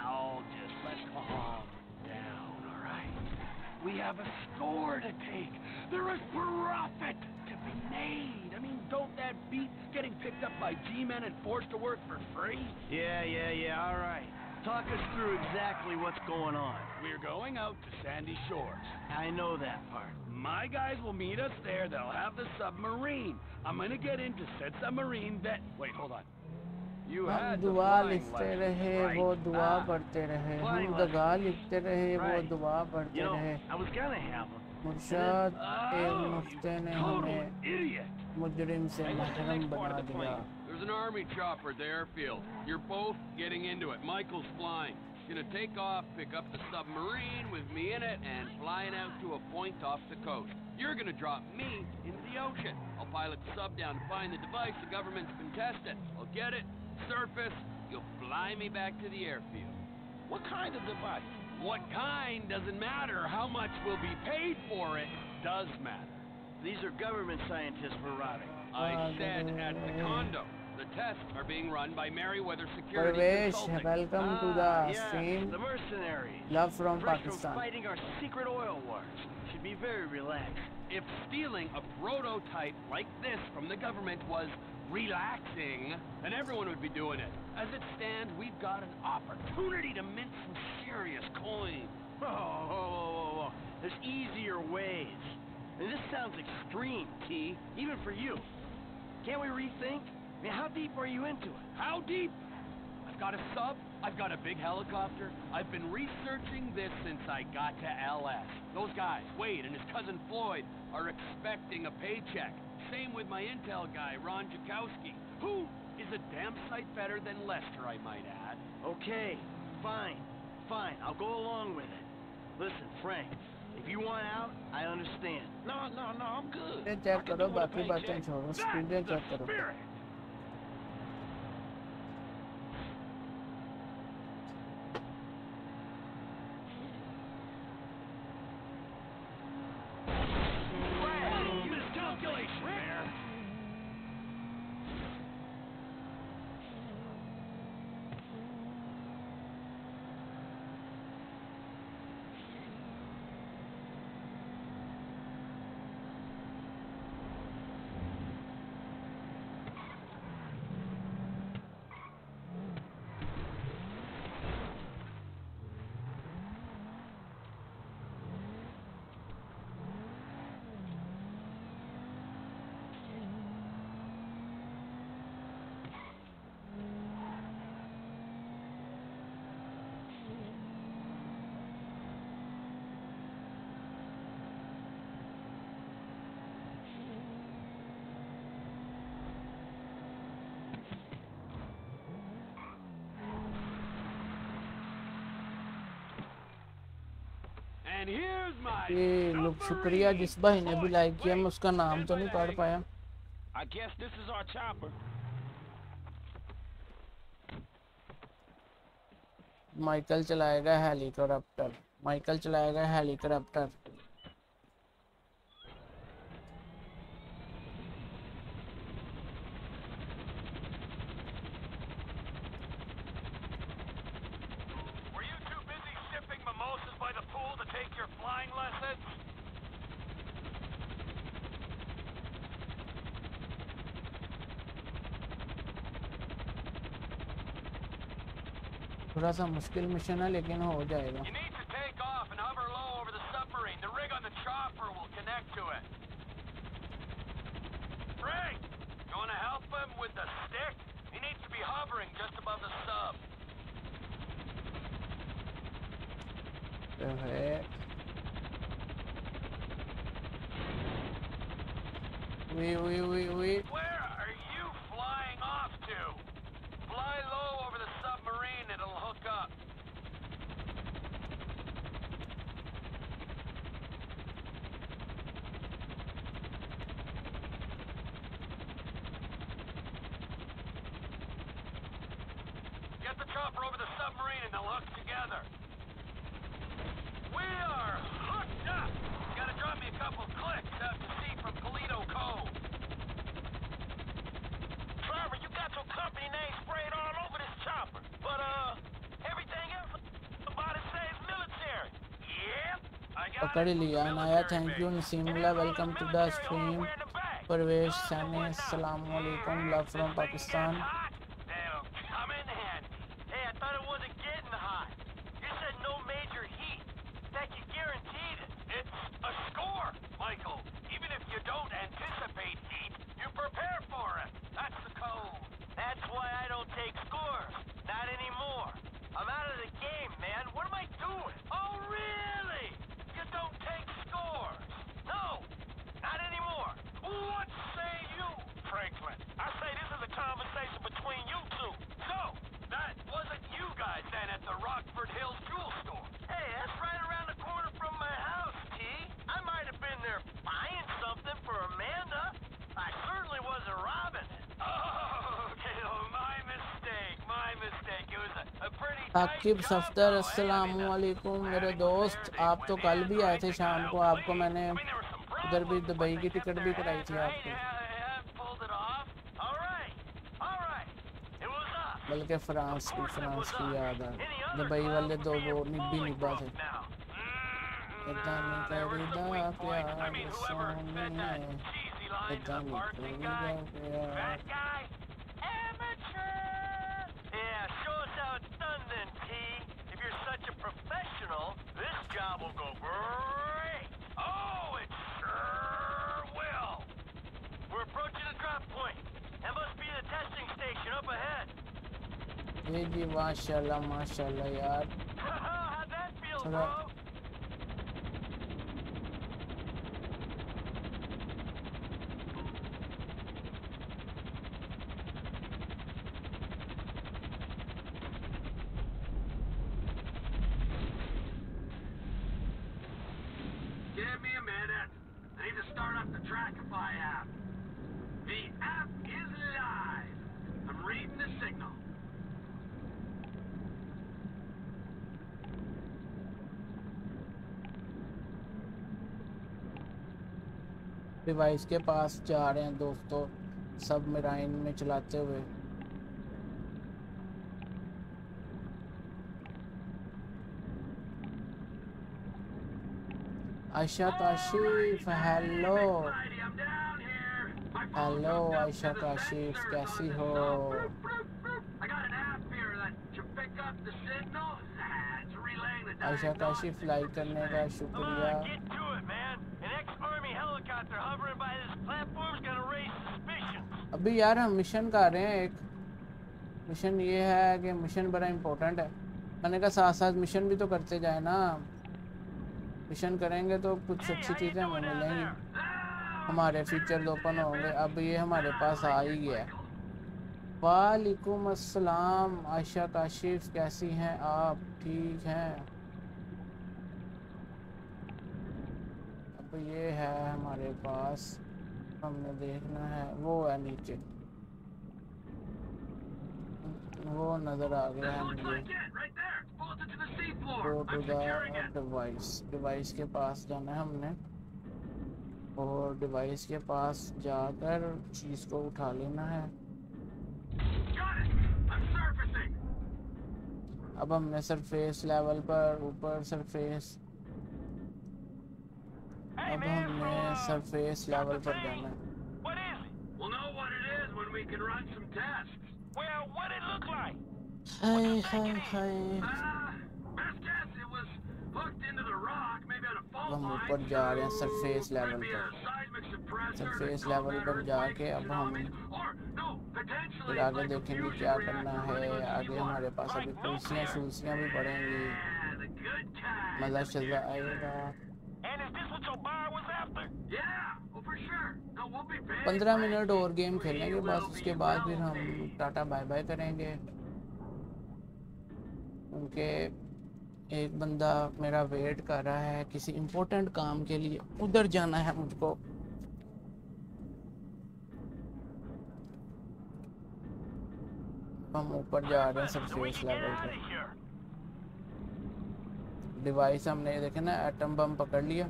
oh, just let's calm down, all right? we have a score to take. There is profit to be made. I mean, don't that beat getting picked up by G-men and forced to work for free? Yeah, all right. Talk us through exactly what's going on. We're going out to Sandy Shores. I know that part. My guys will meet us there. They'll have the submarine. I'm gonna get into said submarine that... Wait, hold on. You हम had the दुआ flying लिखते lessons, रहे right? वो दुआ Ah, पढ़ते रहे flying हम दगा लिखते रहे वो Right. दुआ पढ़ते You know, रहे I was gonna have them. मुर्शद एक Oh, नुक्ते you ने total हमें idiot. मुजरिम से Hey, what's the महरम next part बना of the दिया plan? There's an army chopper at the airfield. You're both getting into it. Michael's flying. He's gonna take off, pick up the submarine with me in it, and flying out to a point off the coast. You're gonna drop me into the ocean. I'll pilot the sub down to find the device the government's been testing. I'll get it, surface, you'll fly me back to the airfield. What kind of device? What kind doesn't matter. How much will be paid for it does matter. These are government scientists we're robbing. I said at the condo. The tests are being run by Merriweather Security Parvesh Consulting. welcome to the Yes, stream the mercenaries. love from Fresh Pakistan from fighting our secret oil wars. Should be very relaxed. If stealing a prototype like this from the government was relaxing, then everyone would be doing it. As it stands, we've got an opportunity to mint some serious coin. Oh, there's easier ways. And this sounds extreme, T, even for you. Can't we rethink? I mean, how deep are you into it? How deep? I've got a sub, I've got a big helicopter. I've been researching this since I got to LS. Those guys, Wade and his cousin Floyd, are expecting a paycheck. Same with my intel guy, Ron Jakowski, who is a damn sight better than Lester, I might add. Okay, fine. I'll go along with it. Listen, Frank, If you want out, I understand. No, I'm good. ये check करो, बाकी बातें छोड़ो, स्पीडें check करो. Miscalculation there. And here's my ये लोग शुक्रिया जिस भाई ने भी लाइक किया, मैं उसका नाम तो नहीं पढ़ पाया. I guess this is our chopper. Michael चलाएगा हेलीकॉप्टर. माइकल चलाएगा helicopter. Were you too busy sipping mimosas by the pool to take your flying lessons? थोड़ा सा मुश्किल मिशन है लेकिन हो जाएगा. You need to take off and hover low over the submarine. The rig on the chopper will connect to it. Frank, you want to help him with the stick? He needs to be hovering just above the sub. तो है we Where are you flying off to? Fly low over the submarine, it'll hook up. Get the chopper over the submarine and they'll hook together. We are hooked up! You gotta drop me a couple clicks out to sea from Toledo Cove. Trevor, you got your company name sprayed all over this chopper. But, everything else about it says military. Yep, I got पकड़ लिया. Naya thank you. Naseemullah welcome to the stream. Parvesh Saini अस्सलाम वालेकुम. Love from Pakistan. That'll come in handy. Hey, I thought it wasn't getting hot. You said no major heat. That you guaranteed it. It's a score, Michael. Even if you don't anticipate heat, you prepare for it. That's the code. That's why I don't take scores. Not anymore. I'm out of the game, man. What am I doing? Oh, really? You don't take scores? No, not anymore. What say you, Franklin? I say this is a conversation between you two. So, that wasn't you guys then at the Rockford Hills jewel store. Hey, that's right around the corner from my house, T. I might have been there buying something for Amanda. I certainly wasn't robbing it. Oh, okay, my mistake, my mistake. It was a pretty Aqib Safdar अस्सलाम वालेकुम मेरे दोस्त. आप तो कल भी आए थे शाम को. आपको मैंने उधर भी दुबई की टिकट भी कराई थी आपको. बल्कि फ्रांस की याद है. दुबई वाले दो वो निब्बा थे. इतना नहीं करीदा प्यार सोनिए, इतना नहीं करीदा प्यार. Yeah, show us how it's done then, T. If you're such a professional, this job will go great. Oh, it sure will. We're approaching the drop point. That must be the testing station up ahead. ये जी माशाल्लाह यार. How'd that feel, थोड़ा bro? Give me a minute. I need to start up the Trackify app. The app is live. I'm reading the signal. Device के पास जा रहे हैं दोस्तों, सब मेराइन में चलाते हुए। आयशा काशिफ, हेलो हेलो आयशा काशिफ, कैसी हो? आयशा काशिफ, लाइक करने का शुक्रिया। अभी यार हम मिशन कर रहे हैं, एक मिशन ये है कि मिशन बड़ा इम्पोर्टेंट है। मैंने कहा साथ साथ मिशन भी तो करते जाए ना, मिशन करेंगे तो कुछ अच्छी चीज़ें हमें मिलेंगी, हमारे फीचर ओपन होंगे। अब ये हमारे पास आ ही गया है। वालेकुम अस्सलाम आयशा काशिफ, कैसी हैं आप? ठीक हैं? अब ये है हमारे पास, हमने देखना है, वो है नीचे, वो नज़र आ गया है मुझे। Go to the device, device के पास जाना है हमने, और डिवाइस के पास जाकर चीज़ को उठा लेना है। अब हमने सरफेस लेवल पर ऊपर सरफेस, अब हमने सरफेस लेवल पर जाना है। हाय हाय हाय, हम ऊपर जा रहे हैं सरफेस लेवल पर। सरफेस लेवल पर जाके अब हम फिर आगे देखेंगे क्या करना है। आगे हमारे पास अभी कुर्सियाँ शुल्सियाँ भी पड़ेंगी, मज़ा शज़ा आएगा। 15 मिनट और गेम खेलेंगे बस, उसके बाद फिर हम टाटा बाय बाय करेंगे। उनके एक बंदा मेरा वेट कर रहा है किसी इम्पोर्टेंट काम के लिए, उधर जाना है मुझको। हम ऊपर जा रहे हैं सरफेस लेवल पर। डिवाइस हमने देखे ना, एटम बम पकड़ लिया।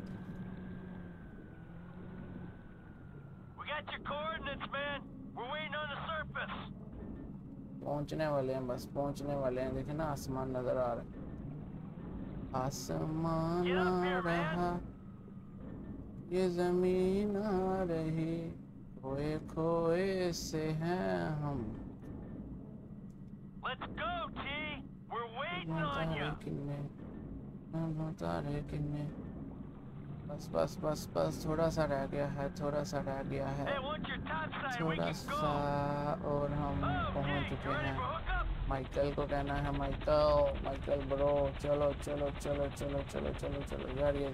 पहुंचने वाले हैं, बस पहुंचने वाले हैं। देखे ना आसमान नजर आ रहा है, आसमान आ रहा, ये जमीन आ रही, खोए खोए से हैं हम। तारे किन्ने, बस बस बस बस, थोड़ा सा रह गया है, थोड़ा सा रह गया है, थोड़ा सा और हम पहुंच चुके हैं। माइकल को कहना है, माइकल माइकल ब्रो, चलो चलो चलो चलो चलो चलो चलो यार, ये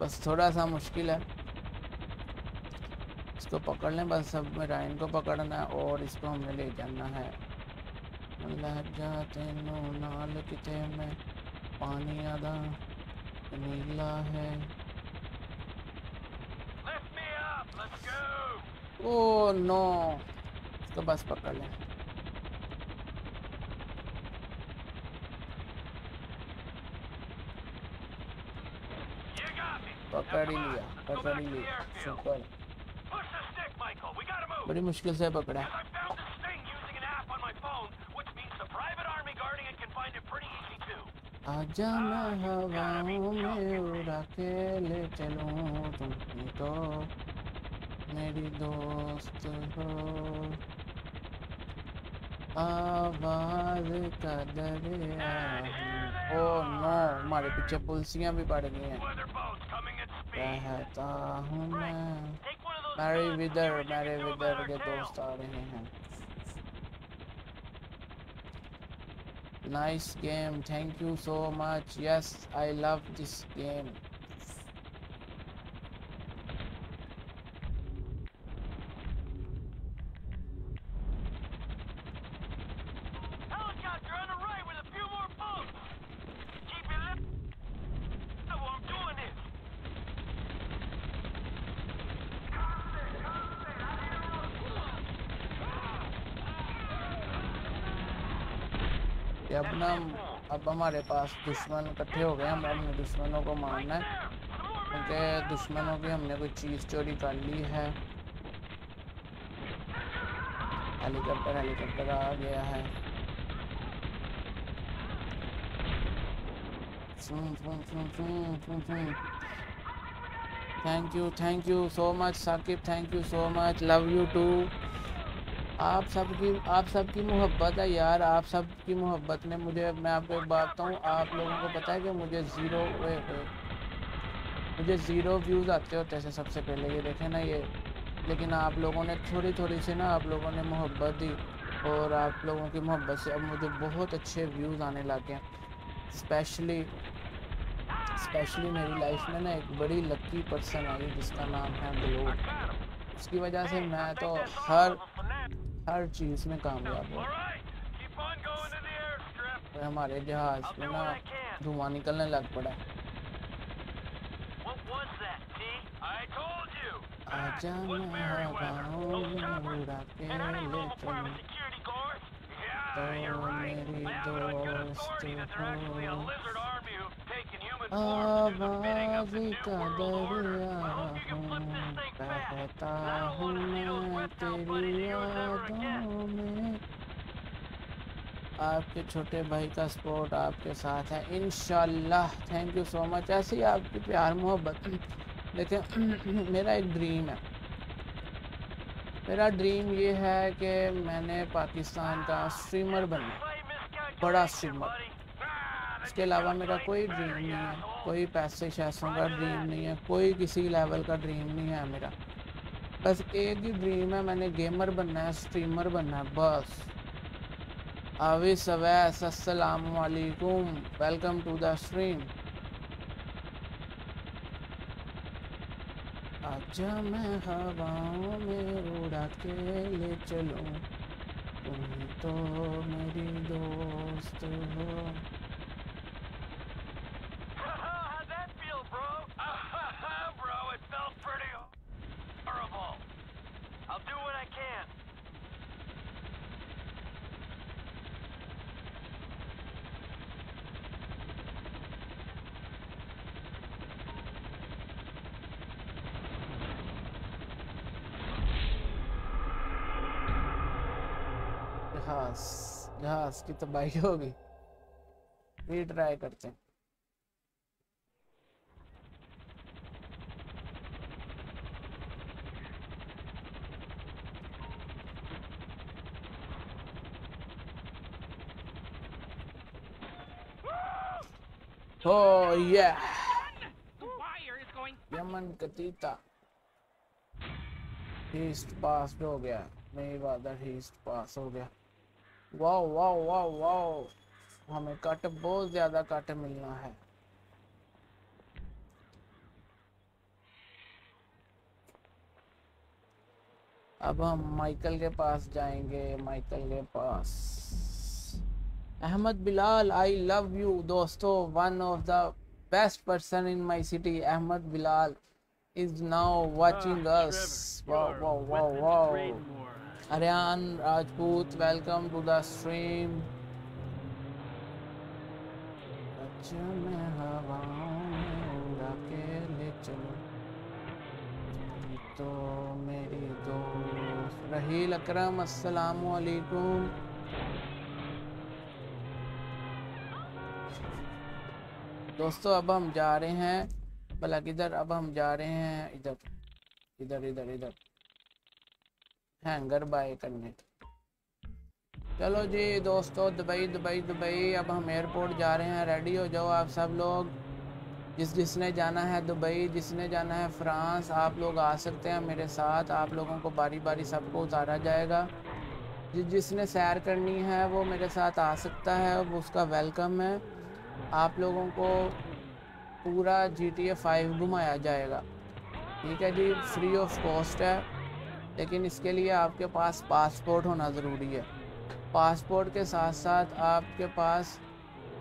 बस थोड़ा सा मुश्किल है, इसको पकड़ लें बस। अब मेरा इनको पकड़ना है और इसको हमने ले जाना है। लग जाते नो नाल किते में पानी आधा नीला है। ओ नो, इसको बस पकड़ लें। पकड़ ही लिया, पकड़ ही लिया, शुक्र। बड़ी मुश्किल से पकड़ा। आजा मैं हवाओं में उड़ा के ले चलूं, तुम तो मेरी दोस्त हो। आवाज का दरिया। ओ नो, हमारे पीछे पुलिसियां भी पड़ गई हैं। कहता हूँ मैं, मेरे विदर के दोस्त आ रहे हैं। Nice game, thank you so much. Yes, I love this game. Helicopter on the right with a few more कि अब ना अब हमारे पास दुश्मन इकट्ठे हो गए हैं, हम अपने दुश्मनों को मारना है क्योंकि दुश्मनों की हमने कोई चीज़ चोरी कर ली है। हेलीकॉप्टर आ गया है। Thank you so much Saqib, thank you so much, love you too. आप सबकी मोहब्बत है यार, आप सबकी मोहब्बत ने मुझे, मैं आपको एक बात बताऊँ, आप लोगों को पता है कि मुझे ज़ीरो व्यूज़ आते होते थे सबसे पहले, ये देखें ना ये, लेकिन आप लोगों ने थोड़ी सी ना, आप लोगों ने मोहब्बत दी और आप लोगों की मोहब्बत से अब मुझे बहुत अच्छे व्यूज़ आने लग गए। स्पेशली मेरी लाइफ में ना एक बड़ी लकी पर्सन आई जिसका नाम है ग्लोब। उसकी वजह से मैं तो हर चीज़ में कामयाब हूँ। तो हमारे जहाज़ में ना धुआं निकलने लग पड़ा। आजा मैं हवाओं में उड़ा के ले चलूं, तो मेरी दोस्त हो। आवाज़ का दरिया हूँ, बहता हूँ मैं तेरी यादों में। आपके छोटे भाई का सपोर्ट आपके साथ है इंशाल्लाह। Thank you so much. ऐसे ही आपकी प्यार मोहब्बत। देखिए मेरा एक ड्रीम है, मेरा ड्रीम ये है कि मैंने पाकिस्तान का स्ट्रीमर बनना, बड़ा स्ट्रीमर। इसके अलावा मेरा कोई ड्रीम नहीं है, कोई पैसे शैसों का ड्रीम नहीं है, कोई किसी लेवल का ड्रीम नहीं है मेरा। बस एक ही ड्रीम है, मैंने गेमर बनना है, स्ट्रीमर बनना है, बस। आविस अवैस अस्सलाम वालेकुम, वेलकम टू द स्ट्रीम। आजा मैं हवाओं में उड़ा के ले चलूं, तुम तो मेरी दोस्त हो। जहाज की तबाही होगी, फिर ट्राई करते हैं। Oh yeah, यमन कतीता ईस्ट पास हो गया, नहीं वादर ईस्ट पास हो गया। वाओ वाओ वाओ वाओ, हमें कट बहुत ज़्यादा कट मिलना है। अब हम माइकल के पास जाएंगे, माइकल के पास। Ahmed Bilal, I love you दोस्तों, one of the best person in my city. Ahmed Bilal is now watching us. Wow. Aryan Rajput, welcome to the stream. अच्छा मैं हवाओं में उड़ा के ले चलूं, तो मेरी दोस्त। रहील अकरम, अस्सलामु अलैकुम। दोस्तों अब हम जा रहे हैं, भला किधर, अब हम जा रहे हैं इधर हैंगर बाय करने। चलो जी दोस्तों, दुबई। अब हम एयरपोर्ट जा रहे हैं, रेडी हो जाओ आप सब लोग। जिसने जाना है दुबई, जिसने जाना है फ्रांस, आप लोग आ सकते हैं मेरे साथ। आप लोगों को बारी बारी सबको उतारा जाएगा। जिसने सैर करनी है वो मेरे साथ आ सकता है, वो उसका वेलकम है। आप लोगों को पूरा GTA 5 घुमाया जाएगा, ठीक है जी, फ्री ऑफ कॉस्ट है। लेकिन इसके लिए आपके पास पासपोर्ट होना ज़रूरी है। पासपोर्ट के साथ साथ आपके पास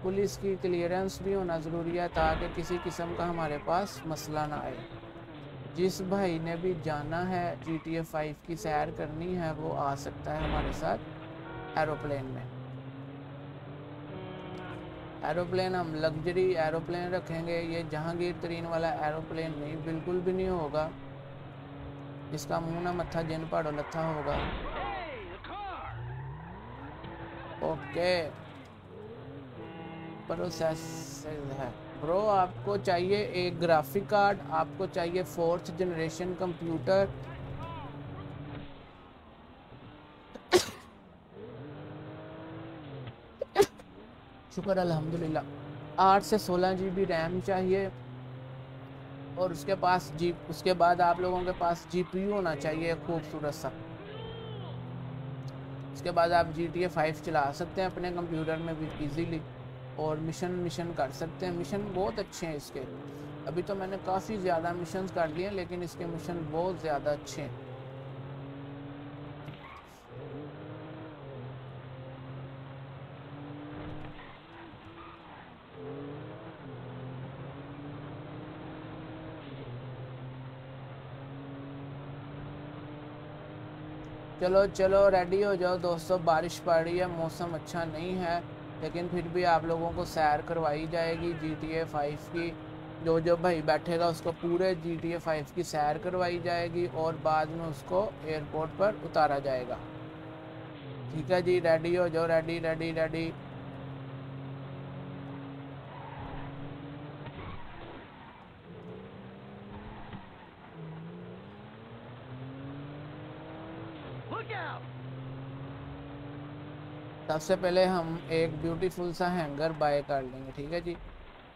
पुलिस की क्लियरेंस भी होना ज़रूरी है, ताकि किसी किस्म का हमारे पास मसला ना आए। जिस भाई ने भी जाना है GTA 5 की सैर करनी है, वो आ सकता है हमारे साथ एरोप्लेन में। एरोप्लेन हम लग्जरी एरोप्लेन रखेंगे, ये जहांगीर तरीन वाला एरोप्लेन नहीं, बिल्कुल भी नहीं होगा। इसका मुंह ना मत्था जिन पहाड़ों लथा होगा। ओके प्रोसेस है ब्रो। आपको चाहिए एक ग्राफिक कार्ड, आपको चाहिए 4th जनरेशन कंप्यूटर, शुक्र अल्हम्दुलिल्लाह, 8 से 16 GB रैम चाहिए, और उसके बाद आप लोगों के पास GPU होना चाहिए खूबसूरत सा। उसके बाद आप GTA 5 चला सकते हैं अपने कंप्यूटर में भी इजीली, और मिशन कर सकते हैं। मिशन बहुत अच्छे हैं इसके। अभी तो मैंने काफ़ी ज़्यादा मिशन कर लिए, लेकिन इसके मिशन बहुत ज़्यादा अच्छे हैं। चलो चलो रेडी हो जाओ दोस्तों, बारिश पड़ रही है, मौसम अच्छा नहीं है, लेकिन फिर भी आप लोगों को सैर करवाई जाएगी GTA 5 की। जो भाई बैठेगा उसको पूरे GTA 5 की सैर करवाई जाएगी, और बाद में उसको एयरपोर्ट पर उतारा जाएगा। ठीक है जी, रेडी हो जाओ, रेडी रेडी रेडी। सबसे पहले हम एक ब्यूटीफुल सा हैंगर बाय कर लेंगे। ठीक है जी,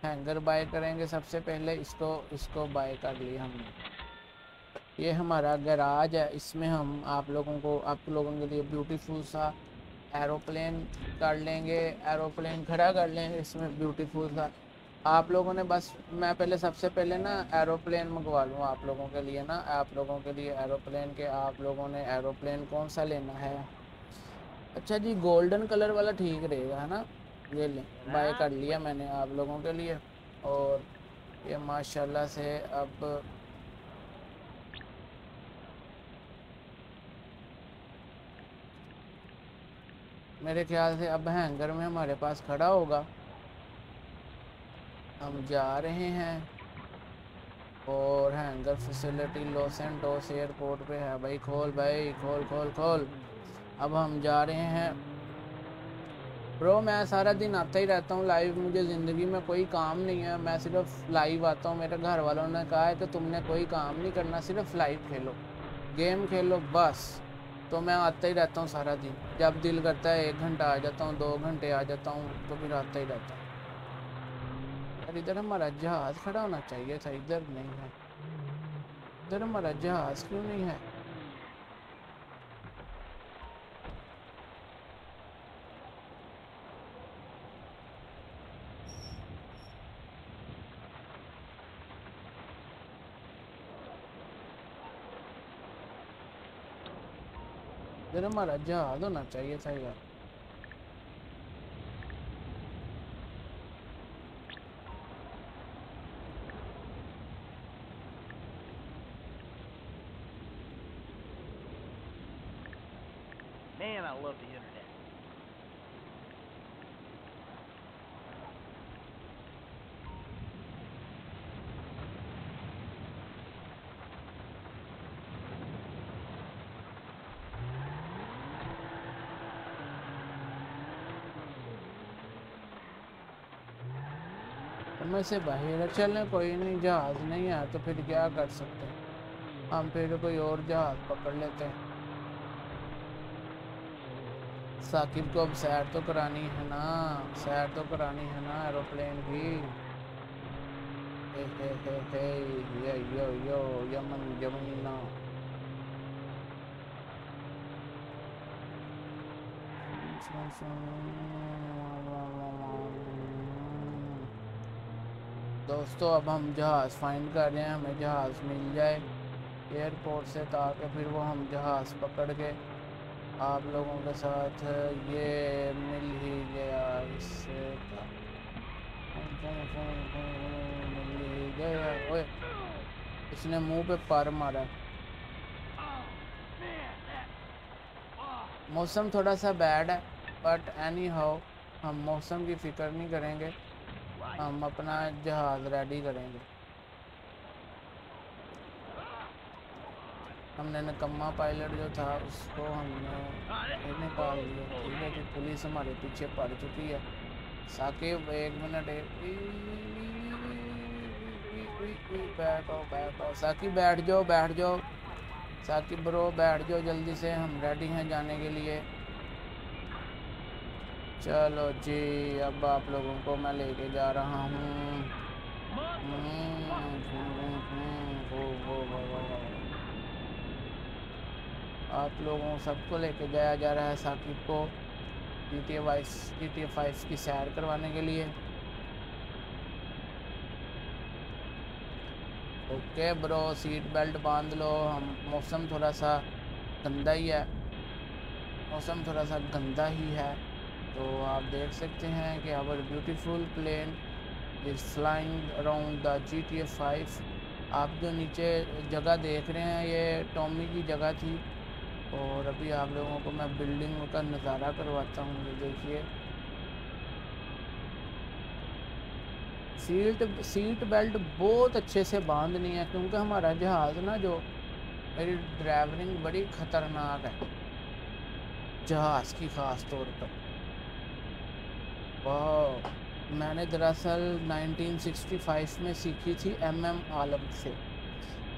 हैंगर बाय करेंगे सबसे पहले। इसको बाय कर लिया हमने। ये हमारा गैराज है, इसमें हम आप लोगों के लिए ब्यूटीफुल सा एरोप्लेन कर लेंगे, एरोप्लेन खड़ा कर लेंगे इसमें ब्यूटीफुल सा। आप लोगों ने बस, मैं पहले सबसे पहले ना एरोप्लेन मंगवा लूँ आप लोगों के लिए ना, आप लोगों के लिए एरोप्लेन के। आप लोगों ने एरोप्लेन कौन सा लेना है? अच्छा जी, गोल्डन कलर वाला ठीक रहेगा, है ना? ये ले, बाय कर लिया मैंने आप लोगों के लिए। और ये माशाल्लाह से अब मेरे ख्याल से अब हैंगर में हमारे पास खड़ा होगा। हम जा रहे हैं, और hanger facility Los Santos airport पे है। भाई खोल, भाई खोल खोल खोल। अब हम जा रहे हैं। ब्रो मैं सारा दिन आता ही रहता हूँ लाइव, मुझे ज़िंदगी में कोई काम नहीं है, मैं सिर्फ लाइव आता हूँ। मेरे घर वालों ने कहा है कि तुमने कोई काम नहीं करना, सिर्फ लाइव खेलो, गेम खेलो बस। तो मैं आता ही रहता हूँ सारा दिन, जब दिल करता है 1 घंटा आ जाता हूँ, 2 घंटे आ जाता हूँ, तो फिर आता ही रहता हूँ। यार इधर हमारा जहाज़ खड़ा होना चाहिए था, इधर नहीं है। इधर हमारा जहाज़ क्यों नहीं है? इधर हमारा जहाज़ होना चाहिए था यार। Man, I love the internet. में से बाहर चलें, कोई नहीं, जहाज़ नहीं है तो फिर क्या कर सकते हैं हम, फिर कोई और जहाज़ पकड़ लेते हैं। साकिब को अब सैर तो करानी है ना, सैर तो करानी है ना एरोप्लेन की। हे यो यो यमन जमीना। दोस्तों अब हम जहाज़ फाइंड कर रहे हैं, हमें जहाज़ मिल जाए एयरपोर्ट से, ताकि फिर वो हम जहाज़ पकड़ के आप लोगों के साथ ये मिल ही गया, इससे मिल ही गया। ओए इसने मुंह पे पार मारा। मौसम थोड़ा सा बैड है, बट एनी हाउ हम मौसम की फिक्र नहीं करेंगे, हम अपना जहाज़ रेडी करेंगे। हमने निकम्मा पायलट जो था उसको हमने निकाल दिया। ठीक है जी, पुलिस हमारे पीछे पड़ चुकी है। साकिब 1 मिनट, बैठ आओ साकिब, बैठ जाओ साकिब ब्रो, बैठ जाओ जल्दी से, हम रेडी हैं जाने के लिए। चलो जी, अब आप लोगों को मैं लेके जा रहा हूँ। आप लोगों सबको लेके जाया जा रहा है साकिब को GTA 5 की सैर करवाने के लिए। ओके ब्रो, सीट बेल्ट बांध लो। हम मौसम थोड़ा सा गंदा ही है, मौसम थोड़ा सा गंदा ही है। तो आप देख सकते हैं कि our beautiful plane is flying around the GTA 5। आप जो नीचे जगह देख रहे हैं ये टॉमी की जगह थी, और अभी आप लोगों को मैं बिल्डिंग का नज़ारा करवाता हूँ। ये देखिए, सीट बेल्ट बहुत अच्छे से बांधनी है, क्योंकि हमारा जहाज़ ना, जो मेरी ड्राइवरिंग बड़ी ख़तरनाक है जहाज़ की, ख़ास तौर पर। वाह, मैंने दरअसल 1965 में सीखी थी MM आलम से,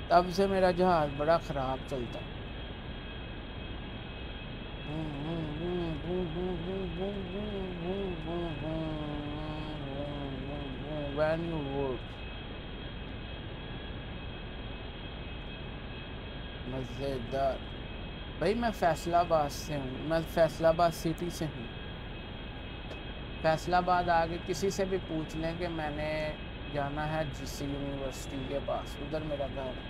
तब से मेरा जहाज़ बड़ा ख़राब चलता है। When you work, मज़ेदार भाई। मैं फैसलाबाद से हूँ, मैं फैसलाबाद सिटी से हूँ। फैसलाबाद आगे किसी से भी पूछ लें कि मैंने जाना है GC यूनिवर्सिटी के पास, उधर मेरा घर है।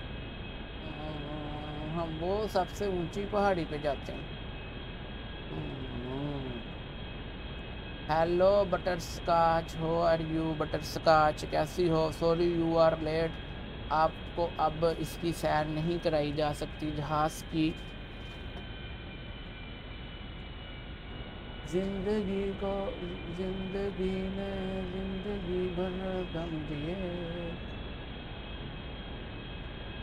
हम वो सबसे ऊंची पहाड़ी पे जाते हैं। Hello butterscotch, how are you butterscotch, कैसी हो? Sorry you are late. आपको अब इसकी सैर नहीं कराई जा सकती जहाज़ की। जिंदगी ने जिंदगी भर गम दिए,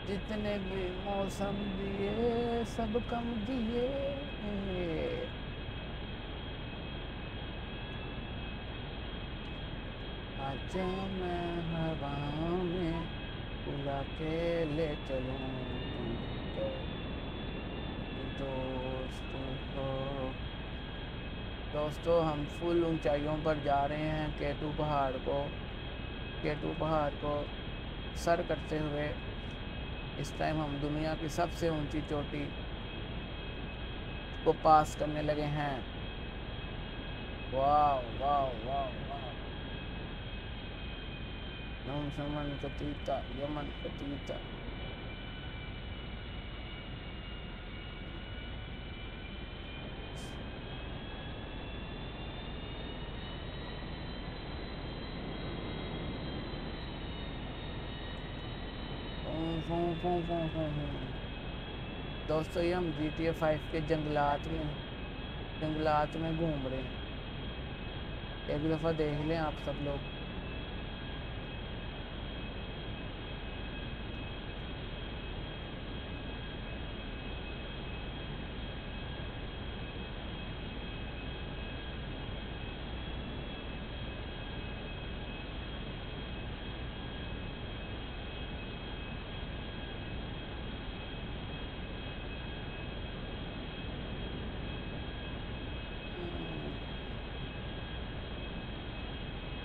जितने भी मौसम दिए सब कम दिए। आजा मैं हवा में उड़ा के ले चलूं दोस्तों, हम फुल ऊंचाइयों पर जा रहे हैं। केटू पहाड़ को सर करते हुए इस टाइम हम दुनिया की सबसे ऊंची चोटी को पास करने लगे हैं। वाह वाह वाह वाह, यमन कतीता। दोस्तों, ये हम GTA 5 के जंगलात में घूम रहे हैं। एक दफ़ा देख लें आप सब लोग।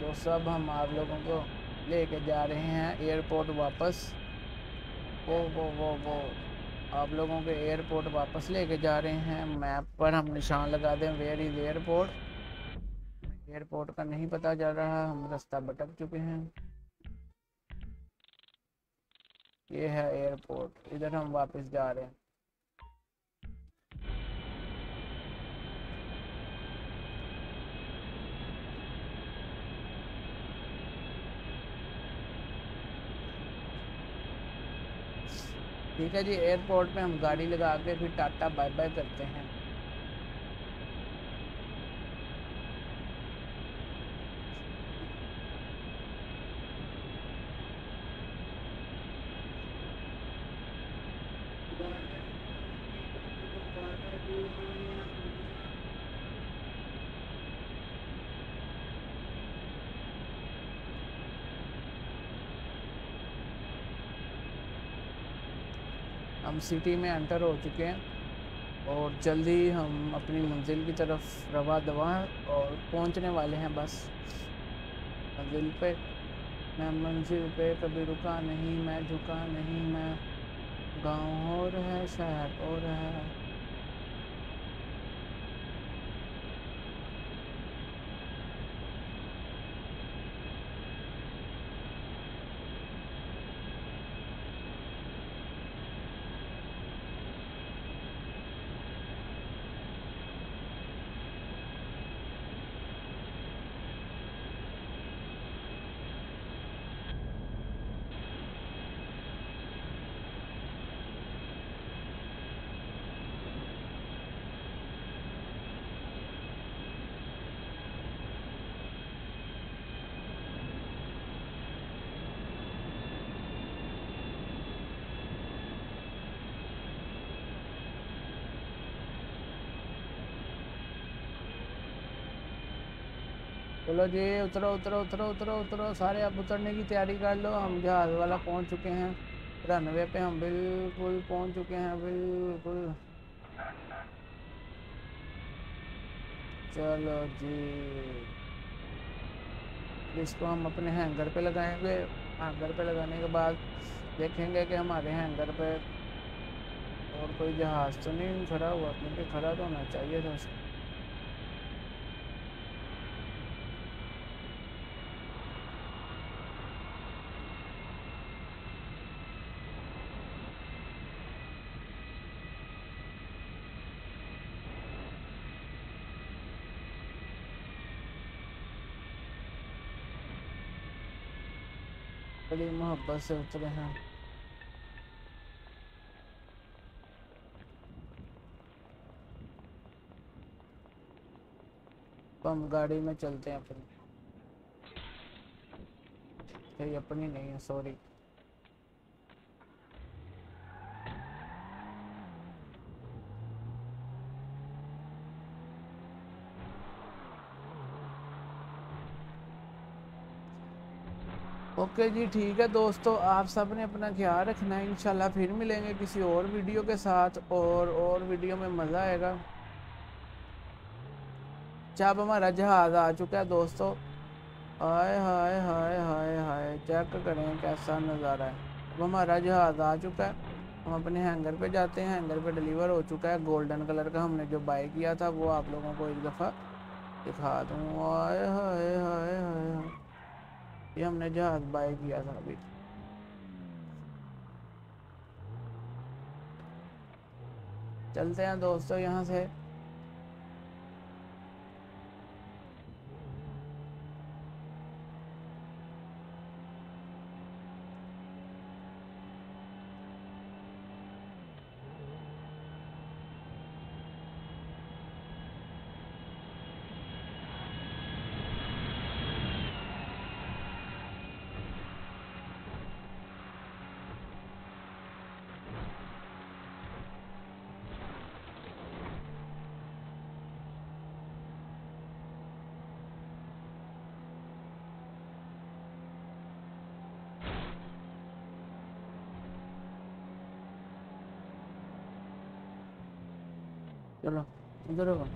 तो सब हम आप लोगों को लेके जा रहे हैं एयरपोर्ट वापस। वो आप लोगों के एयरपोर्ट वापस लेके जा रहे हैं। मैप पर हम निशान लगा दें, वेयर इज एयरपोर्ट। एयरपोर्ट का नहीं पता चल रहा, हम रास्ता भटक चुके हैं। ये है एयरपोर्ट, इधर हम वापस जा रहे हैं। ठीक है जी, एयरपोर्ट पे हम गाड़ी लगा के फिर टाटा बाय बाय करते हैं। हम सिटी में एंटर हो चुके हैं और जल्दी हम अपनी मंजिल की तरफ रवा दवा हैं और पहुंचने वाले हैं बस मंजिल पे। मैं मंजिल पे कभी रुका नहीं, मैं झुका नहीं, मैं गाँव और है शहर और है। चलो जी, उतरो उतरो उतरो उतरो उतरो सारे, अब उतरने की तैयारी कर लो। हम जहाज़ वाला पहुंच चुके हैं, रनवे पे हम बिल्कुल पहुंच चुके हैं, बिल्कुल। चलो जी, इसको हम अपने हैंगर पे लगाएंगे। हैंगर पे लगाने के बाद देखेंगे कि हमारे हैंगर पे और कोई जहाज़ तो नहीं खड़ा हुआ, क्योंकि खड़ा तो होना चाहिए था उसको। बड़ी मोहब्बत से उतरे हैं। तो हम गाड़ी में चलते हैं अपनी, ये अपनी नहीं है, सॉरी। ओके जी, ठीक है दोस्तों, आप सब ने अपना ख्याल रखना है। इंशाल्लाह फिर मिलेंगे किसी और वीडियो के साथ, और वीडियो में मज़ा आएगा। जब हमारा जहाज़ आ चुका है दोस्तों, हाय हाय हाय हाय हाय, चेक करें कैसा नज़ारा है। अब हमारा जहाज़ आ चुका है, हम अपने हैंगर पे जाते हैं। हैंगर पे डिलीवर हो चुका है, गोल्डन कलर का हमने जो बाय किया था वो आप लोगों को एक दफ़ा दिखा दूँ। हाय हाय हाय हाय, ये हमने जहाज़ बाय किया था अभी। चलते हैं दोस्तों यहाँ से। चलो इधर हो।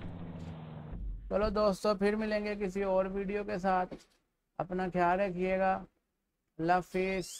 चलो दोस्तों, फिर मिलेंगे किसी और वीडियो के साथ। अपना ख्याल रखिएगा। अल्लाह हाफिज़।